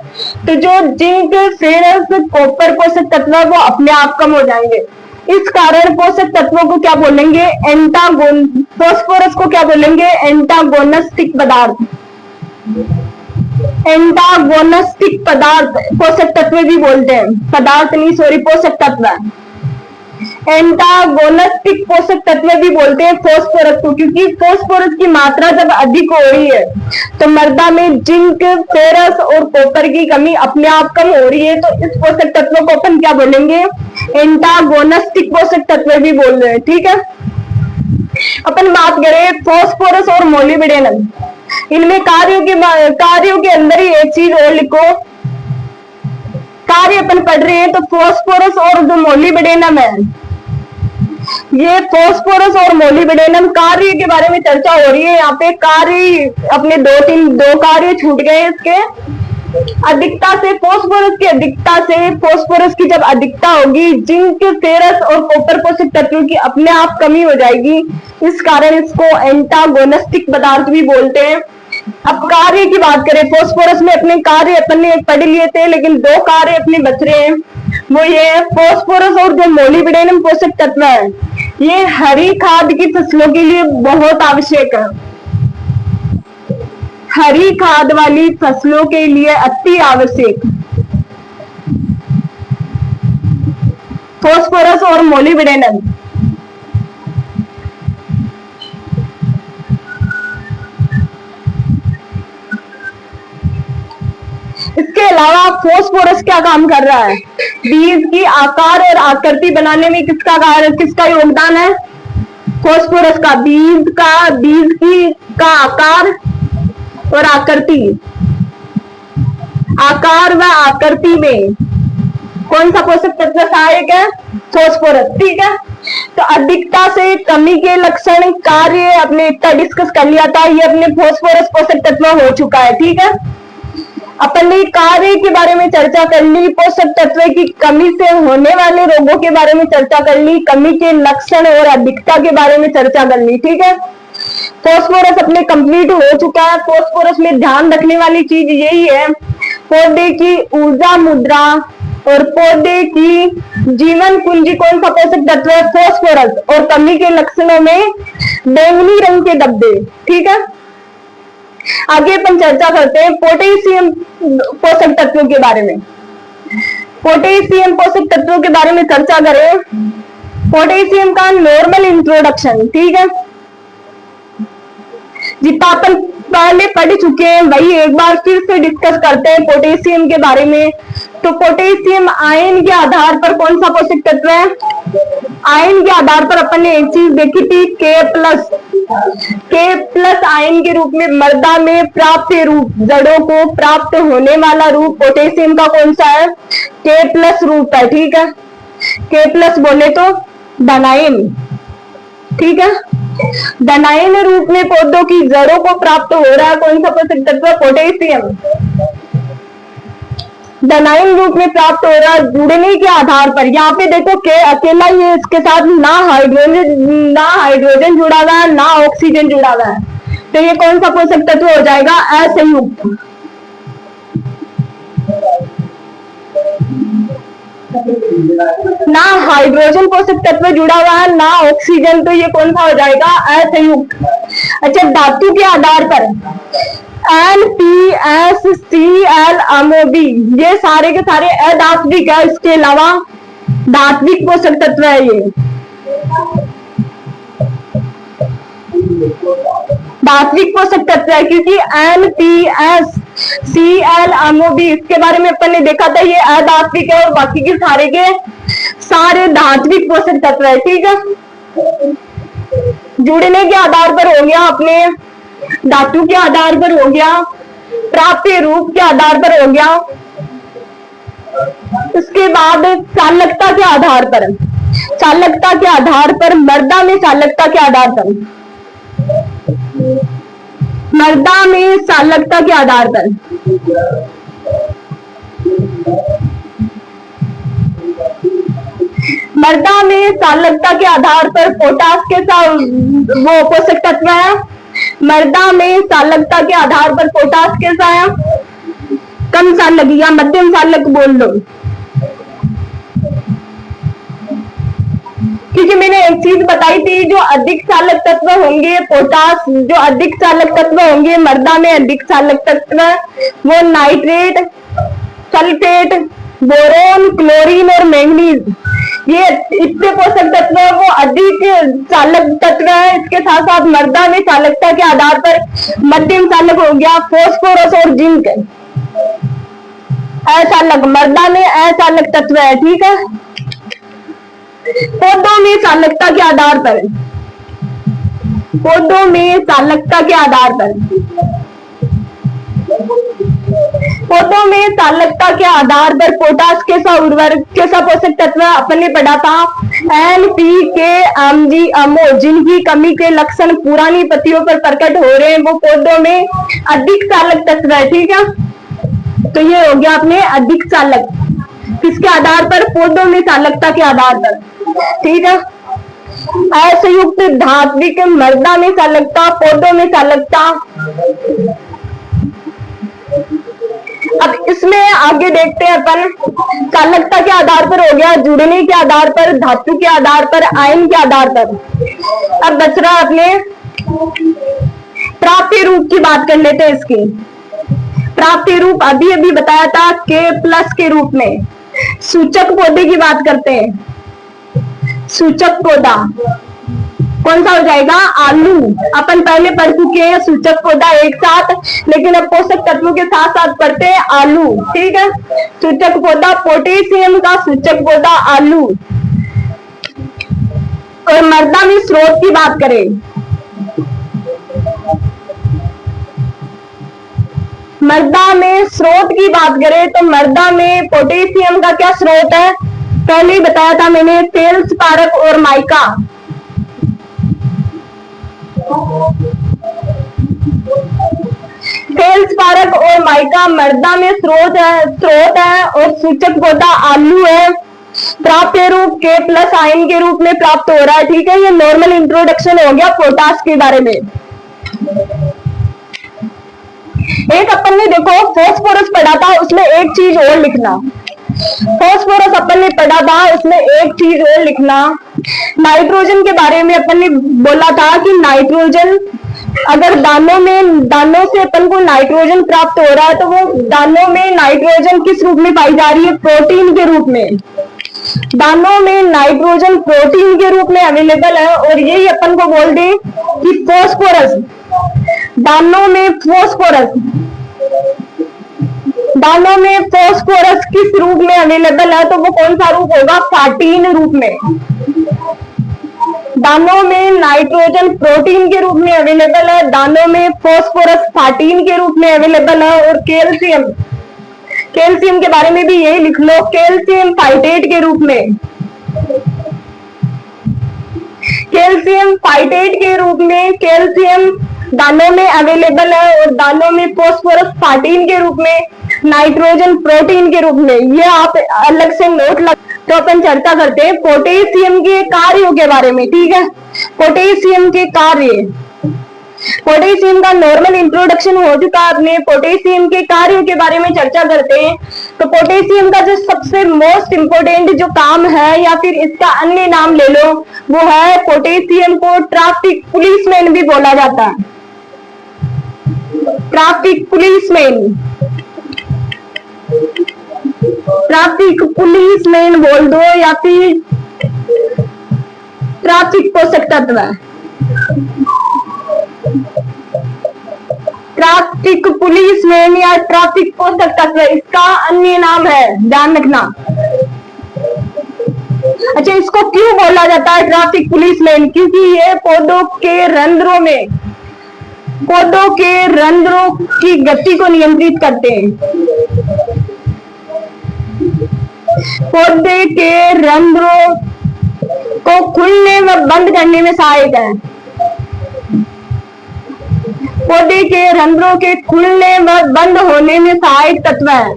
तो जो जिंक, फेरस, कॉपर पोषक तत्व वो अपने आप कम हो जाएंगे। इस कारण पोषक तत्वों को क्या बोलेंगे? फास्फोरस को क्या बोलेंगे? एंटागोनिस्टिक पदार्थ। एंटागोनिस्टिक पदार्थ पोषक तत्व भी बोलते हैं, पदार्थ नहीं, सॉरी, पोषक तत्व। एंटागोनिस्टिक पोषक तत्व भी बोलते हैं फास्फोरस को, क्योंकि फास्फोरस की मात्रा जब अधिक हो रही है तो मृदा में जिंक, फेरस और कॉपर की कमी अपने आप कम हो रही है, तो इस पोषक तत्व को अपन क्या बोलेंगे? एंटागोनिस्टिक पोषक तत्व भी बोल रहे हैं। ठीक है, अपन बात करें फास्फोरस और मोलिब्डेनम, इनमें कार्यों के अंदर ही एक चीज और लिखो, कार्य अपन पढ़ रहे हैं तो फास्फोरस और जो मोलिब्डेनम है, ये फास्फोरस और मोलिब्डेनम कार्य के बारे में चर्चा हो रही है। यहाँ पे कार्य अपने दो कार्य छूट गए इसके। अधिकता से फास्फोरस की अधिकता से फास्फोरस की जब अधिकता होगी, जिंक, फेरस और कॉपर पोषक तत्वों की अपने आप कमी हो जाएगी, इस कारण इसको एंटागोनिस्टिक पदार्थ भी बोलते हैं। अब कार्य की बात करें, फास्फोरस में अपने कार्य अपन ने पढ़ लिए थे, लेकिन दो कार्य अपने बच रहे हैं, वो ये है फास्फोरस और जो मोलिब्डेनम पोषक तत्व है, ये हरी खाद की फसलों के लिए बहुत आवश्यक है। हरी खाद वाली फसलों के लिए अति आवश्यक फास्फोरस और मोलिब्डेनम। इसके अलावा फास्फोरस क्या काम कर रहा है? बीज की आकार और आकृति बनाने में किसका योगदान है? फास्फोरस का। बीज का आकार और आकृति, आकार व आकृति में कौन सा पोषक तत्व सहायक है? फास्फोरस। ठीक है, तो अधिकता से कमी के लक्षण कार्य अपने इतना डिस्कस कर लिया था, ये अपने फास्फोरस पोषक तत्व हो चुका है। ठीक है, अपन ने कार्य के बारे में चर्चा कर ली, पोषक तत्व की कमी से होने वाले रोगों के बारे में चर्चा कर ली, कमी के लक्षण और अधिकता के बारे में चर्चा कर ली। ठीक है, फास्फोरस अपने कंप्लीट हो चुका है। फास्फोरस में ध्यान रखने वाली चीज यही है, पौधे की ऊर्जा मुद्रा और पौधे की जीवन कुंजी कौन सा पोषक तत्व है? फास्फोरस। और कमी के लक्षणों में बैंगनी रंग के धब्बे। ठीक है, आगे अपन चर्चा करते हैं पोटेशियम पोषक तत्वों के बारे में। पोटेशियम पोषक तत्वों के बारे में चर्चा करें, पोटेशियम का नॉर्मल इंट्रोडक्शन। ठीक है, जितना अपन पहले पढ़ चुके हैं वही एक बार फिर से डिस्कस करते हैं पोटेशियम के बारे में। तो पोटेशियम आयन के आधार पर कौन सा पोषक तत्व है? आयन के आधार पर अपन ने एक चीज देखी थी, के प्लस आयन के रूप में मृदा में प्राप्त रूप, जड़ों को प्राप्त होने वाला रूप पोटेशियम का कौन सा है? के प्लस रूप है। ठीक है, के प्लस बोले तो धनायन। ठीक है, धनायन रूप में पौधों की जड़ों को प्राप्त हो रहा है कौन सा पोषक तत्व? पोटेशियम। धनायन रूप में प्राप्त हो रहा है जुड़ने के आधार पर। यहाँ पे देखो के अकेला ये इसके साथ ना हाइड्रोजन जुड़ा हुआ है ना ऑक्सीजन जुड़ा हुआ है, तो ये कौन सा पोषक तत्व हो जाएगा? असंयुक्त। ना हाइड्रोजन पोषक तत्व जुड़ा हुआ है ना ऑक्सीजन, तो ये कौन सा हो जाएगा? असंयुक्त। अच्छा, धातु के आधार पर NPSCl ये सारे के सारे अधात्विक है, इसके अलावा धात्विक पोषक तत्व है ये। धात्विक पोषक तत्व है क्योंकि NPSCl इसके बारे में अपन ने देखा था, ये अधात्विक है और बाकी के सारे धात्विक पोषक तत्व है। ठीक है, जुड़ने के आधार पर हो गया, अपने धातु के आधार पर हो गया, प्राप्त रूप के आधार पर हो गया, उसके बाद चालकता के आधार पर, मृदा में चालकता के आधार पर, मृदा में चालकता के आधार पर मृदा में चालकता के आधार पर पोटास के साथ वो पोषक तत्व है। मृदा में चालकता के आधार पर पोटास कैसा है? कम चालक या मध्यम चालक बोल लो। क्योंकि मैंने एक चीज बताई थी, जो अधिक चालक तत्व होंगे पोटास, जो अधिक चालक तत्व होंगे मृदा में अधिक चालक तत्व, वो नाइट्रेट, सल्फेट, बोरोन, क्लोरीन और मैंगनीज, ये इतने पोषक तत्व है वो अधिक चालक तत्व है। इसके साथ साथ मृदा में चालकता के आधार पर मध्यम चालक हो गया फास्फोरस और जिंक, अचालक, मृदा में अचालक तत्व है, ठीक है। पौधों में चालकता के आधार पर, पौधों में चालकता के आधार पर, पौधों में चालकता के आधार पर पोटास कैसा उर्वरक, कैसा पोषक तत्व अपन ने पढ़ा था, NPK, MgO, जिनकी कमी के लक्षण पुरानी पत्तियों पर प्रकट हो रहे हैं, वो पौधों में अधिक चालक तत्व है, ठीक है। तो ये हो गया अपने अधिक चालक, किसके आधार पर, पौधों में चालकता के आधार पर, ठीक है। असंयुक्त धात्विक, मृदा में चालकता, पौधों में चालकता। अब इसमें आगे देखते हैं अपन, चालकता के आधार पर हो गया, जुड़ने के आधार पर, धातु के आधार पर, आयन के आधार पर। अब बच रहा अपने प्राप्य रूप की बात कर लेते हैं। इसकी प्राप्य रूप अभी अभी बताया था K+ के रूप में। सूचक पौधे की बात करते हैं। सूचक पौधा कौन सा हो जाएगा, आलू। अपन पहले पढ़ चुके हैं सूचक पौधा एक साथ, लेकिन अब पोषक तत्वों के साथ साथ पढ़ते हैं आलू, ठीक है। सूचक पौधा पोटेशियम का सूचक पौधा आलू। और मृदा में स्रोत की बात करें, मृदा में स्रोत की बात करें तो मृदा में पोटेशियम का क्या स्रोत है, पहले ही बताया था मैंने, फेल्सपारक और माइका। फेल्सपारक और माइका मृदा में स्रोत है और सूचक पौधा आलू है। प्राप्य रूप K+ आयन के रूप में प्राप्त हो रहा है, ठीक है। ये नॉर्मल इंट्रोडक्शन हो गया पोटास के बारे में। एक अपन ने देखो फास्फोरस पढ़ा था, उसमें एक चीज और लिखना, फास्फोरस अपन ने पढ़ा था, उसमें एक चीज और लिखना। नाइट्रोजन के बारे में अपन ने बोला था कि नाइट्रोजन, अगर दानों से अपन को नाइट्रोजन प्राप्त हो रहा है तो वो दानों में नाइट्रोजन किस रूप में पाई जा रही है, प्रोटीन के रूप में। दानों में नाइट्रोजन प्रोटीन के रूप में अवेलेबल है। और यही अपन को बोल दे कि फास्फोरस, दानों में फास्फोरस किस रूप में अवेलेबल है, तो वो कौन सा रूप होगा, फार्टीन रूप में। दानों में नाइट्रोजन प्रोटीन के रूप में अवेलेबल है, दानों में फास्फोरस फार्टीन के रूप में अवेलेबल है। और कैल्शियम के बारे में भी यही लिख लो, कैल्शियम फाइटेट के रूप में, कैल्शियम फाइटेट के रूप में कैल्शियम दानों में अवेलेबल है और दानों में फास्फोरस फार्टीन के रूप में, नाइट्रोजन प्रोटीन के रूप में। ये आप अलग से नोट लग। तो अपन चर्चा करते हैं पोटेशियम के कार्यों के बारे में, ठीक है। पोटेशियम के कार्य, पोटेशियम का नॉर्मल इंट्रोडक्शन हो चुका है, अपने पोटेशियम के कार्यों के बारे में चर्चा करते हैं। तो पोटेशियम का जो सबसे मोस्ट इंपोर्टेंट जो काम है, या फिर इसका अन्य नाम ले लो, वो है पोटेशियम को ट्रैफिक पुलिसमैन भी बोला जाता है। ट्रैफिक पुलिसमैन बोल दो, या फिर ट्रैफिक पोषक तत्व है। ट्रैफिक पुलिसमैन या ट्रैफिक पोषक तत्व इसका अन्य नाम है, ध्यान रखना। अच्छा, इसको क्यों बोला जाता है ट्रैफिक पुलिसमैन, क्योंकि ये पौधों के रंध्रों की गति को नियंत्रित करते हैं। पौधे के रंध्रों को खुलने व बंद करने में सहायक है। पौधे के रंध्रों के खुलने व बंद होने में सहायक तत्व है।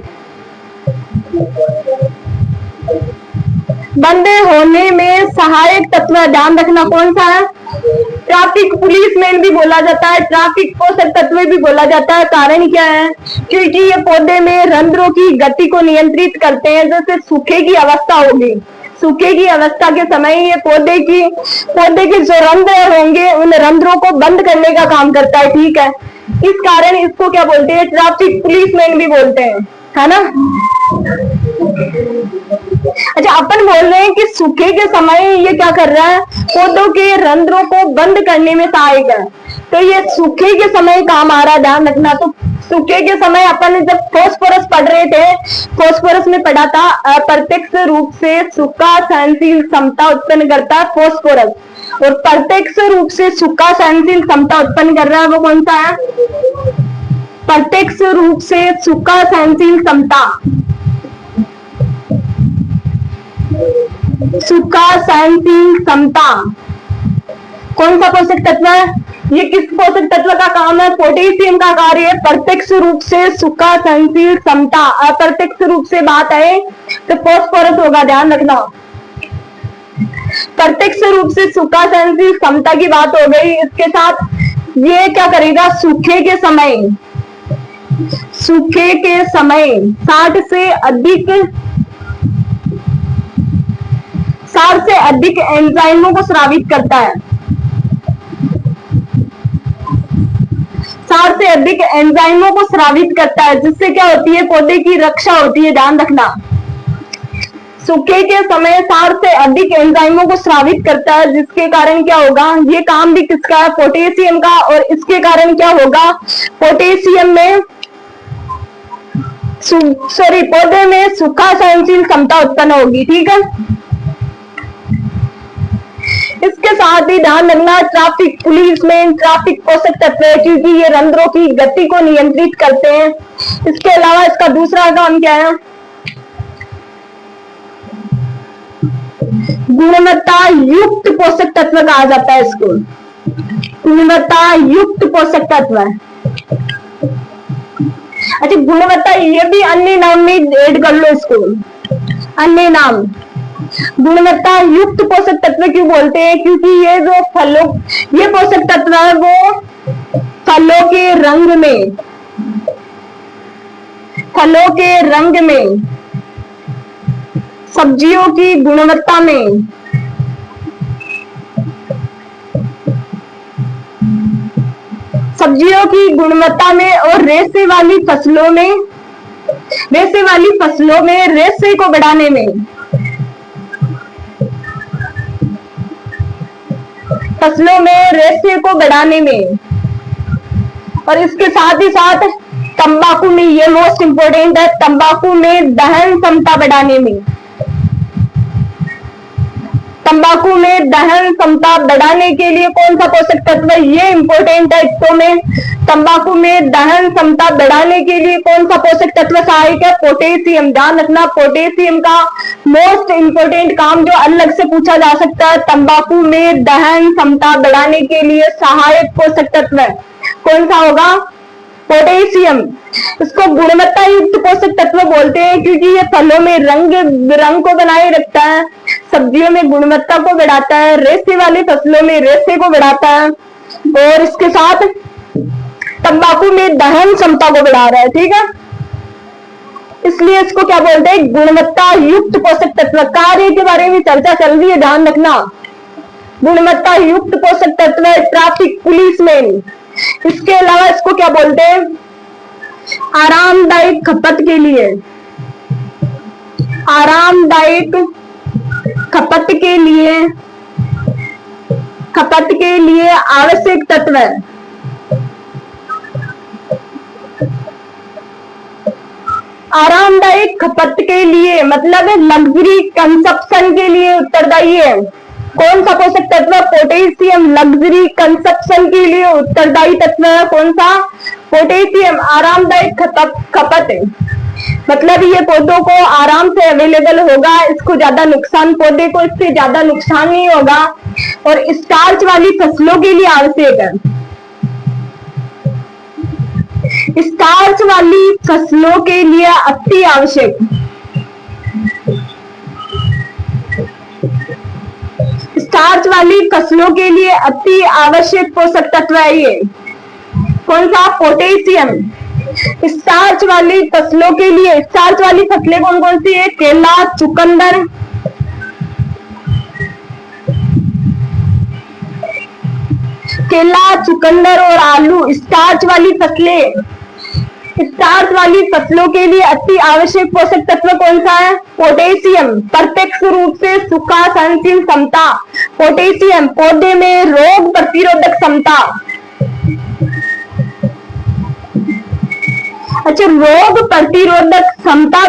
बंद होने में सहायक तत्व ध्यान रखना कौन सा है, ट्रैफिक पुलिसमैन भी बोला जाता है, ट्रैफिक पोषक तत्व भी बोला जाता है। कारण क्या है, क्योंकि ये पौधे में रंध्रों की गति को नियंत्रित करते हैं। जैसे सूखे की अवस्था होगी, सूखे की अवस्था के समय ये पौधे के जो रंध्र होंगे उन रंध्रों को बंद करने का काम करता है, ठीक है। इस कारण इसको क्या बोलते हैं, ट्रैफिक पुलिसमैन भी बोलते हैं, है ना। अच्छा, अपन बोल रहे हैं कि सूखे के समय ये क्या कर रहा है, पौधों के रंध्रों को बंद करने में सहायक है। तो ये सूखे के समय काम आ रहा है, ध्यान रखना। तो सूखे के समय अपन जब फास्फोरस पढ़ रहे थे, फास्फोरस में पढ़ा था अप्रत्यक्ष रूप से सूखा सहनशील क्षमता उत्पन्न करता है फास्फोरस, और प्रत्यक्ष रूप से सूखा सहनशील क्षमता उत्पन्न कर रहा है वो कौन सा है, प्रत्यक्ष रूप से सूखा सहनशील क्षमता, सूखा सहनशील क्षमता कौन सा पोषक तत्व है, ये किस पोषक तत्व का काम है, पोटेशियम का कार्य है प्रत्यक्ष रूप से सूखा सहनशील क्षमता। अप्रत्यक्ष रूप से बात है तो फास्फोरस होगा, ध्यान रखना। प्रत्यक्ष रूप से सूखा सहनशील क्षमता की बात हो गई। इसके साथ ये क्या करेगा, सूखे के समय 60 से अधिक एंजाइमों को स्रावित करता है, 60 से अधिक एंजाइमों को स्रावित करता है, जिससे क्या होती है, पौधे की रक्षा होती है, ध्यान रखना। सूखे के समय 60 से अधिक एंजाइमों को स्रावित करता है, जिसके कारण क्या होगा, ये काम भी किसका है, पोटेशियम का, और इसके कारण क्या होगा, पोटेशियम में पौधे में सूखा सहनशील क्षमता उत्पन्न होगी, ठीक है। इसके साथ ही ध्यान रखना, ट्रैफिक पुलिस में ट्रैफिक पोषक तत्व है, क्योंकि ये रंध्रों की गति को नियंत्रित करते हैं। इसके अलावा इसका दूसरा काम क्या है, गुणवत्ता युक्त पोषक तत्व कहा जाता है इसको, गुणवत्ता युक्त पोषक तत्व। अच्छा, गुणवत्ता ये भी अन्य नाम में ऐड कर लो इसको, अन्य नाम। गुणवत्ता युक्त पोषक तत्व क्यों बोलते हैं, क्योंकि ये जो ये पोषक तत्व है वो फलों के रंग में, सब्जियों की गुणवत्ता में, और रेशे वाली फसलों में रेशे को बढ़ाने में, और इसके साथ ही साथ तंबाकू में, ये मोस्ट इंपोर्टेंट है, तंबाकू में दहन क्षमता बढ़ाने में, तंबाकू में दहन क्षमता बढ़ाने के लिए कौन सा पोषक तत्व, ये इंपोर्टेंट है। तो में तंबाकू में दहन क्षमता बढ़ाने के लिए कौन सा पोषक तत्व सहायक है, पोटेशियम। ध्यान रखना, पोटेशियम का मोस्ट इंपोर्टेंट काम जो अलग से पूछा जा सकता है, तंबाकू में दहन क्षमता बढ़ाने के लिए सहायक पोषक तत्व कौन सा होगा, पोटेशियम। इसको गुणवत्ता युक्त पोषक तत्व बोलते हैं, क्योंकि ये फलों में रंग को बनाए रखता है, सब्जियों में गुणवत्ता को बढ़ाता है, रेशे वाली फसलों में रेशे को बढ़ाता है, और इसके साथ तंबाकू में दहन क्षमता को बढ़ा रहा है, ठीक है। इसलिए इसको क्या बोलते हैं, गुणवत्ता युक्त पोषक तत्व। कार्य के बारे में चर्चा चल रही है, ध्यान रखना। गुणवत्ता युक्त पोषक तत्व ट्रैफिक पुलिसमैन। इसके अलावा इसको क्या बोलते हैं, आरामदायक खपत के लिए आवश्यक तत्व है। आरामदायक खपत के लिए मतलब लग्जरी कंजप्शन के लिए उत्तरदायी है। कौन सा पोषक तत्व, पोटेशियम। लग्जरी कंजप्शन के लिए उत्तरदायी तत्व है कौन सा, पोटेशियम। आरामदायक खपत है मतलब ये पौधों को आराम से अवेलेबल होगा, इसको ज्यादा नुकसान, पौधे को इससे ज्यादा नुकसान नहीं होगा, और स्टार्च वाली फसलों के लिए आवश्यक है। स्टार्च वाली फसलों के लिए अति आवश्यक, स्टार्च वाली फसलों के लिए अति आवश्यक पोषक तत्व है ये कौन सा, पोटेशियम। स्टार्च वाली फसलों के लिए, स्टार्च वाली फसलें कौन कौन सी है, केला, चुकंदर, केला, चुकंदर और आलू स्टार्च वाली फसलें। स्टार्च वाली फसलों के लिए अति आवश्यक पोषक तत्व कौन सा है? पोटेशियम। प्रत्यक्ष रूप से सूखा सहनशील क्षमता। पोटेशियम पौधे में रोग प्रतिरोधक क्षमता। अच्छा, रोग प्रतिरोधक क्षमता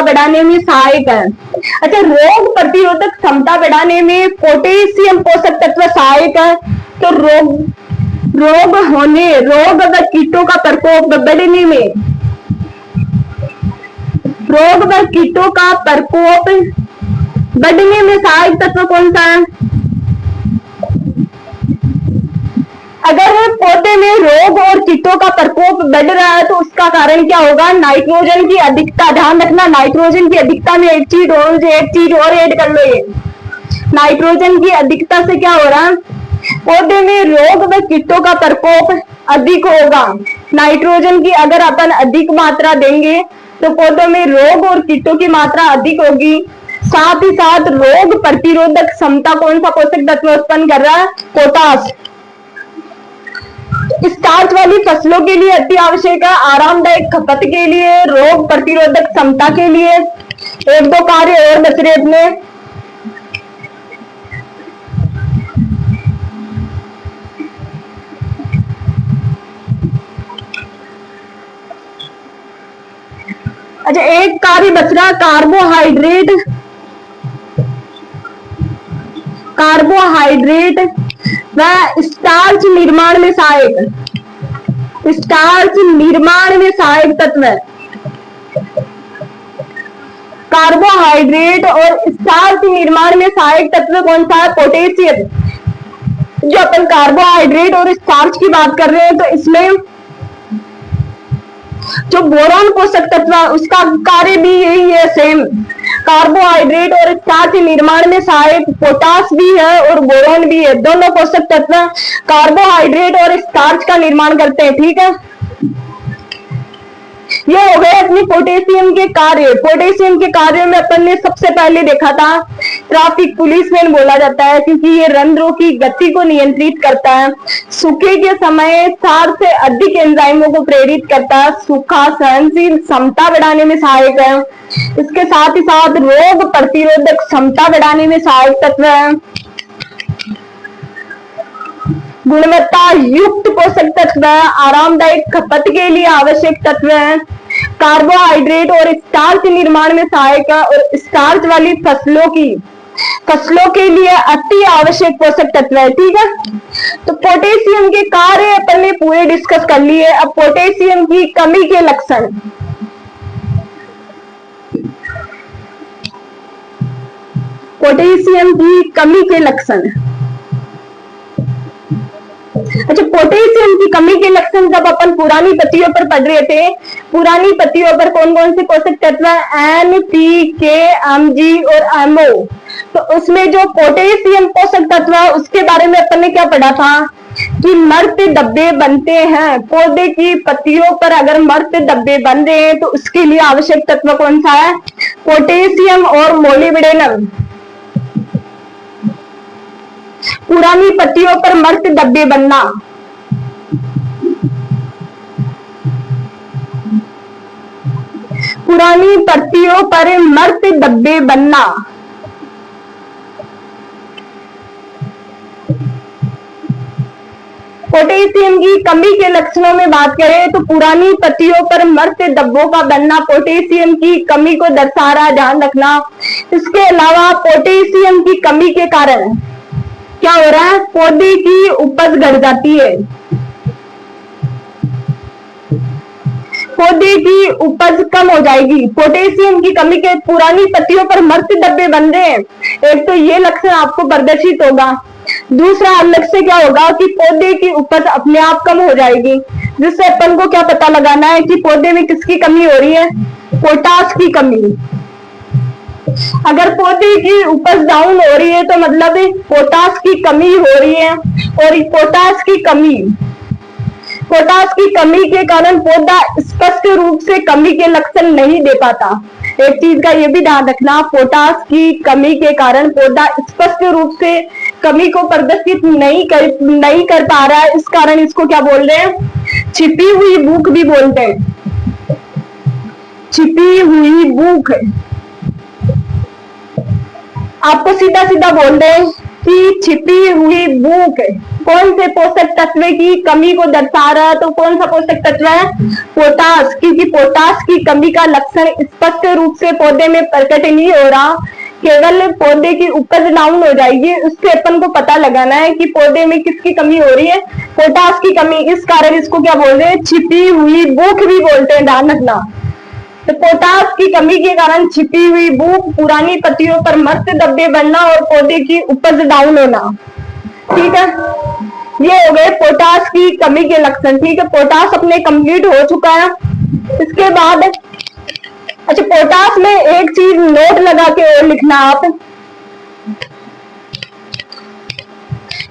बढ़ाने में सहायक है। अच्छा, रोग प्रतिरोधक क्षमता बढ़ाने में पोटेशियम पोषक तत्व सहायक है। तो रोग व कीटों का प्रकोप बढ़ने में सहायक तत्व कौन सा है? अगर पौधे में रोग और कीटों का प्रकोप बढ़ रहा है तो उसका कारण क्या होगा? नाइट्रोजन की अधिकता। ध्यान रखना, नाइट्रोजन की अधिकता में एक चीज और ऐड कर लो। ये नाइट्रोजन की अधिकता से क्या हो रहा है? पौधे में रोग व कीटों का प्रकोप अधिक होगा। नाइट्रोजन की अगर अपन अधिक मात्रा देंगे तो पौधों में रोग और कीटों की मात्रा अधिक होगी। साथ ही साथ रोग प्रतिरोधक क्षमता कौन सा पोषक तत्व उत्पन्न कर रहा है? पोटाश। स्टार्च वाली फसलों के लिए अति आवश्यक है। आरामदायक खपत के लिए, रोग प्रतिरोधक क्षमता के लिए। एक दो कार्य और बच रहे अपने। अच्छा, एक कार्य बच रहा, कार्बोहाइड्रेट व स्टार्च निर्माण में सहायक। स्टार्च निर्माण में सहायक तत्व है। कार्बोहाइड्रेट और स्टार्च निर्माण में सहायक तत्व कौन सा है? पोटेशियम। जो अपन कार्बोहाइड्रेट और स्टार्च की बात कर रहे हैं तो इसमें जो बोरॉन पोषक तत्व है उसका कार्य भी यही है, सेम। कार्बोहाइड्रेट और स्टार्च निर्माण में सहायक पोटाश भी है और बोरॉन भी है। दोनों पोषक तत्व कार्बोहाइड्रेट और स्टार्च का निर्माण करते हैं। ठीक है, ये हो गए अपनी पोटेशियम के कार्य। पोटेशियम के कार्यों में अपन ने सबसे पहले देखा था ट्रैफिक पुलिसमैन बोला जाता है, क्योंकि ये रंध्रों की गति को नियंत्रित करता है। सूखे के समय 4 से अधिक एंजाइमों को प्रेरित करता है। सूखा सहनशील क्षमता बढ़ाने में सहायक है। इसके साथ ही साथ रोग प्रतिरोधक क्षमता बढ़ाने में सहायक तत्व है। गुणवत्ता युक्त पोषक तत्व है। आरामदायक खपत के लिए आवश्यक तत्व है। कार्बोहाइड्रेट और स्टार्च निर्माण में सहायक है और स्टार्च वाली फसलों के लिए अति आवश्यक पोषक तत्व है। ठीक है, तो पोटेशियम के कार्य अपन ने पूरे डिस्कस कर लिए। अब पोटेशियम की कमी के लक्षण। पोटेशियम की कमी के लक्षण। अच्छा, पोटेशियम की कमी के लक्षण जब अपन पुरानी पत्तियों पर पढ़ रहे थे, पुरानी पत्तियों पर कौन कौन से पोषक तत्व एन, पी, के, एमजी और एमओ, तो उसमें जो पोटेशियम पोषक तत्व है उसके बारे में अपन ने क्या पढ़ा था कि मर्त धब्बे बनते हैं। पौधे की पत्तियों पर अगर मर्त धब्बे बन रहे हैं तो उसके लिए आवश्यक तत्व कौन सा है? पोटेशियम और मोलिब्डेनम। पुरानी पत्तियों पर मर्त धब्बे बनना, पुरानी पत्तियों पर मर्त धब्बे बनना। पोटेशियम की कमी के लक्षणों में बात करें तो पुरानी पत्तियों पर मर्त धब्बों का बनना पोटेशियम की कमी को दर्शा रहा है, ध्यान रखना। इसके अलावा पोटेशियम की कमी के कारण क्या हो रहा है? पौधे की उपज घट जाती है। पौधे की उपज कम हो जाएगी। पोटेशियम की कमी के पुरानी पत्तियों पर मर्त धब्बे बन रहे हैं, एक तो ये लक्षण आपको प्रदर्शित होगा। दूसरा लक्ष्य क्या होगा कि पौधे की उपज अपने आप कम हो जाएगी, जिससे अपन को क्या पता लगाना है कि पौधे में किसकी कमी हो रही है? पोटाश की कमी। अगर पौधे की उपज डाउन हो रही है तो मतलब पोटाश की कमी हो रही है, और पोटाश की कमी के कारण पौधा स्पष्ट रूप से कमी के लक्षण नहीं दे पाता। एक चीज का ये भी ध्यान रखना, पोटास की कमी के कारण पौधा स्पष्ट रूप से कमी को प्रदर्शित नहीं कर पा रहा है, इस कारण इसको क्या बोल रहे हैं, छिपी हुई भूख भी बोलते हैं, छिपी हुई भूख। आपको सीधा सीधा बोल रहे हैं कि छिपी हुई भूख कौन से पोषक तत्व की कमी को दर्शा रहा है, तो कौन सा पोषक तत्व है, पोटास, क्योंकि पोटास की कमी का लक्षण स्पष्ट रूप से पौधे में प्रकट नहीं हो रहा, केवल पौधे की उपज डाउन हो जाएगी, उससे अपन को पता लगाना है कि पौधे में किसकी कमी हो रही है, पोटास की कमी, इस कारण इसको क्या बोल रहे हैं, छिपी हुई भूख भी बोलते हैं, ध्यान रखना। तो पोटास की कमी के कारण छिपी हुई भूख, पुरानी पत्तियों पर मस्त धब्बे बनना और पौधे की उपज डाउन होना। ठीक है, ये हो गए पोटास की कमी के लक्षण। ठीक है, पोटास अपने कंप्लीट हो चुका है। इसके बाद अच्छा, पोटास में एक चीज नोट लगा के और लिखना आप,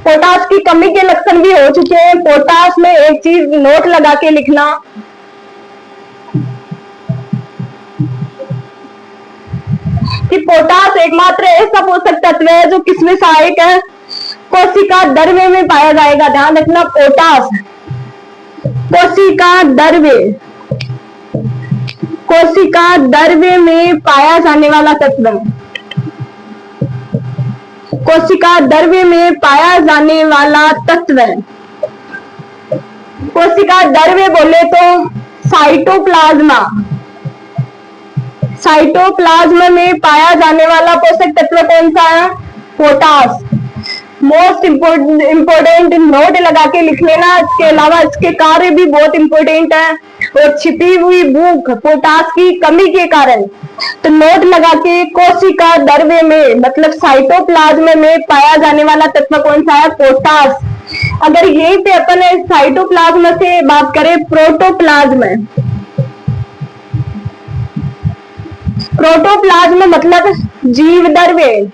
पोटास की कमी के लक्षण भी हो चुके हैं, पोटास में एक चीज नोट लगा के लिखना, कि पोटास एकमात्र ऐसा पोषक तत्व है जो किसमें सहायक है, कोशिका द्रव्य में पाया जाएगा। ध्यान रखना, पोटास कोशिका द्रव्य में पाया जाने वाला तत्व, कोशिका द्रव्य में पाया जाने वाला तत्व। कोशिका द्रव्य बोले तो साइटोप्लाज्मा, साइटोप्लाज्म में पाया जाने वाला पोषक तत्व कौन सा है, पोटास। मोस्ट इम्पोर्टेंट नोट लगा के लिख लेना, इसके अलावा इसके कार्य भी बहुत इंपॉर्टेंट है। और छिपी हुई भूख पोटास की कमी के कारण, तो नोट लगा के कोशिका द्रव्य में मतलब साइटोप्लाज्म में पाया जाने वाला तत्व कौन सा है, पोटास। अगर यहीं पे अपन साइटोप्लाज्म से बात करें, प्रोटोप्लाज्म, प्रोटोप्लाज्म मतलब जीव द्रव्य,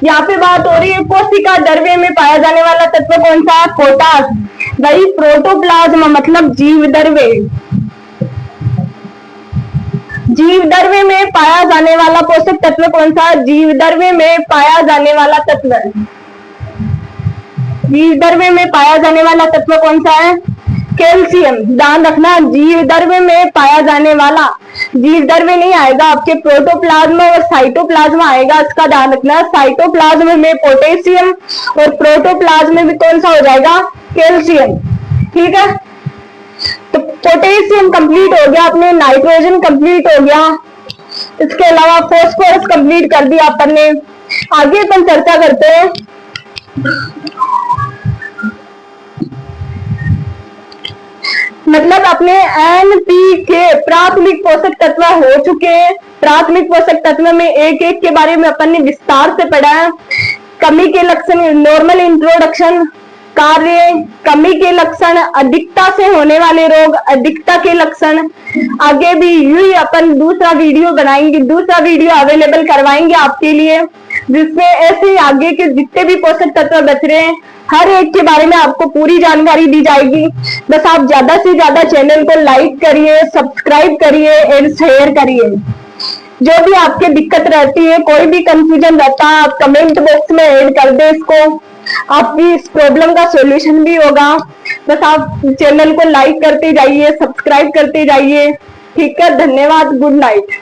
यहाँ पे बात हो रही है कोशिका द्रव्य में पाया जाने वाला तत्व कौन सा, पोटास। वही प्रोटोप्लाज्म मतलब जीव द्रव्य, जीव द्रव्य में पाया जाने वाला पोषक तत्व कौन सा, जीव द्रव्य में पाया जाने वाला तत्व, जीव द्रव्य में पाया जाने वाला तत्व कौन सा है, कैल्शियम। ध्यान रखना, जीव द्रव्य में पाया जाने वाला, जीव द्रव्य नहीं आएगा आपके, प्रोटोप्लाज्म और साइटोप्लाज्म आएगा, इसका ध्यान रखना। साइटोप्लाज्म में पोटेशियम और प्रोटोप्लाज्म में कौन सा हो जाएगा, कैल्शियम। ठीक है, तो पोटेशियम कंप्लीट हो गया अपने, नाइट्रोजन कंप्लीट हो गया, इसके अलावा फॉस्फोरस कंप्लीट कर दिया अपन ने। आगे अपन चर्चा करते हैं मतलब अपने एनपीके प्राथमिक पोषक तत्व हो चुके हैं। प्राथमिक पोषक तत्व में एक एक के बारे में अपन ने विस्तार से पढ़ा है। कमी के लक्षण, नॉर्मल इंट्रोडक्शन, कार्य, कमी के लक्षण, अधिकता से होने वाले रोग, अधिकता के लक्षण। आगे भी यही अपन दूसरा वीडियो बनाएंगे, दूसरा वीडियो अवेलेबल करवाएंगे आपके लिए, जिसमें ऐसे आगे के जितने भी पोषक तत्व बच रहे हैं हर एक के बारे में आपको पूरी जानकारी दी जाएगी। बस आप ज्यादा से ज्यादा चैनल को लाइक करिए, सब्सक्राइब करिए एंड शेयर करिए। जो भी आपके दिक्कत रहती है, कोई भी कंफ्यूजन रहता है, आप कमेंट बॉक्स में ऐड कर दे इसको, आपकी इस प्रॉब्लम का सॉल्यूशन भी होगा। बस आप चैनल को लाइक करते जाइए, सब्सक्राइब करते जाइए। ठीक है, धन्यवाद, गुड नाइट।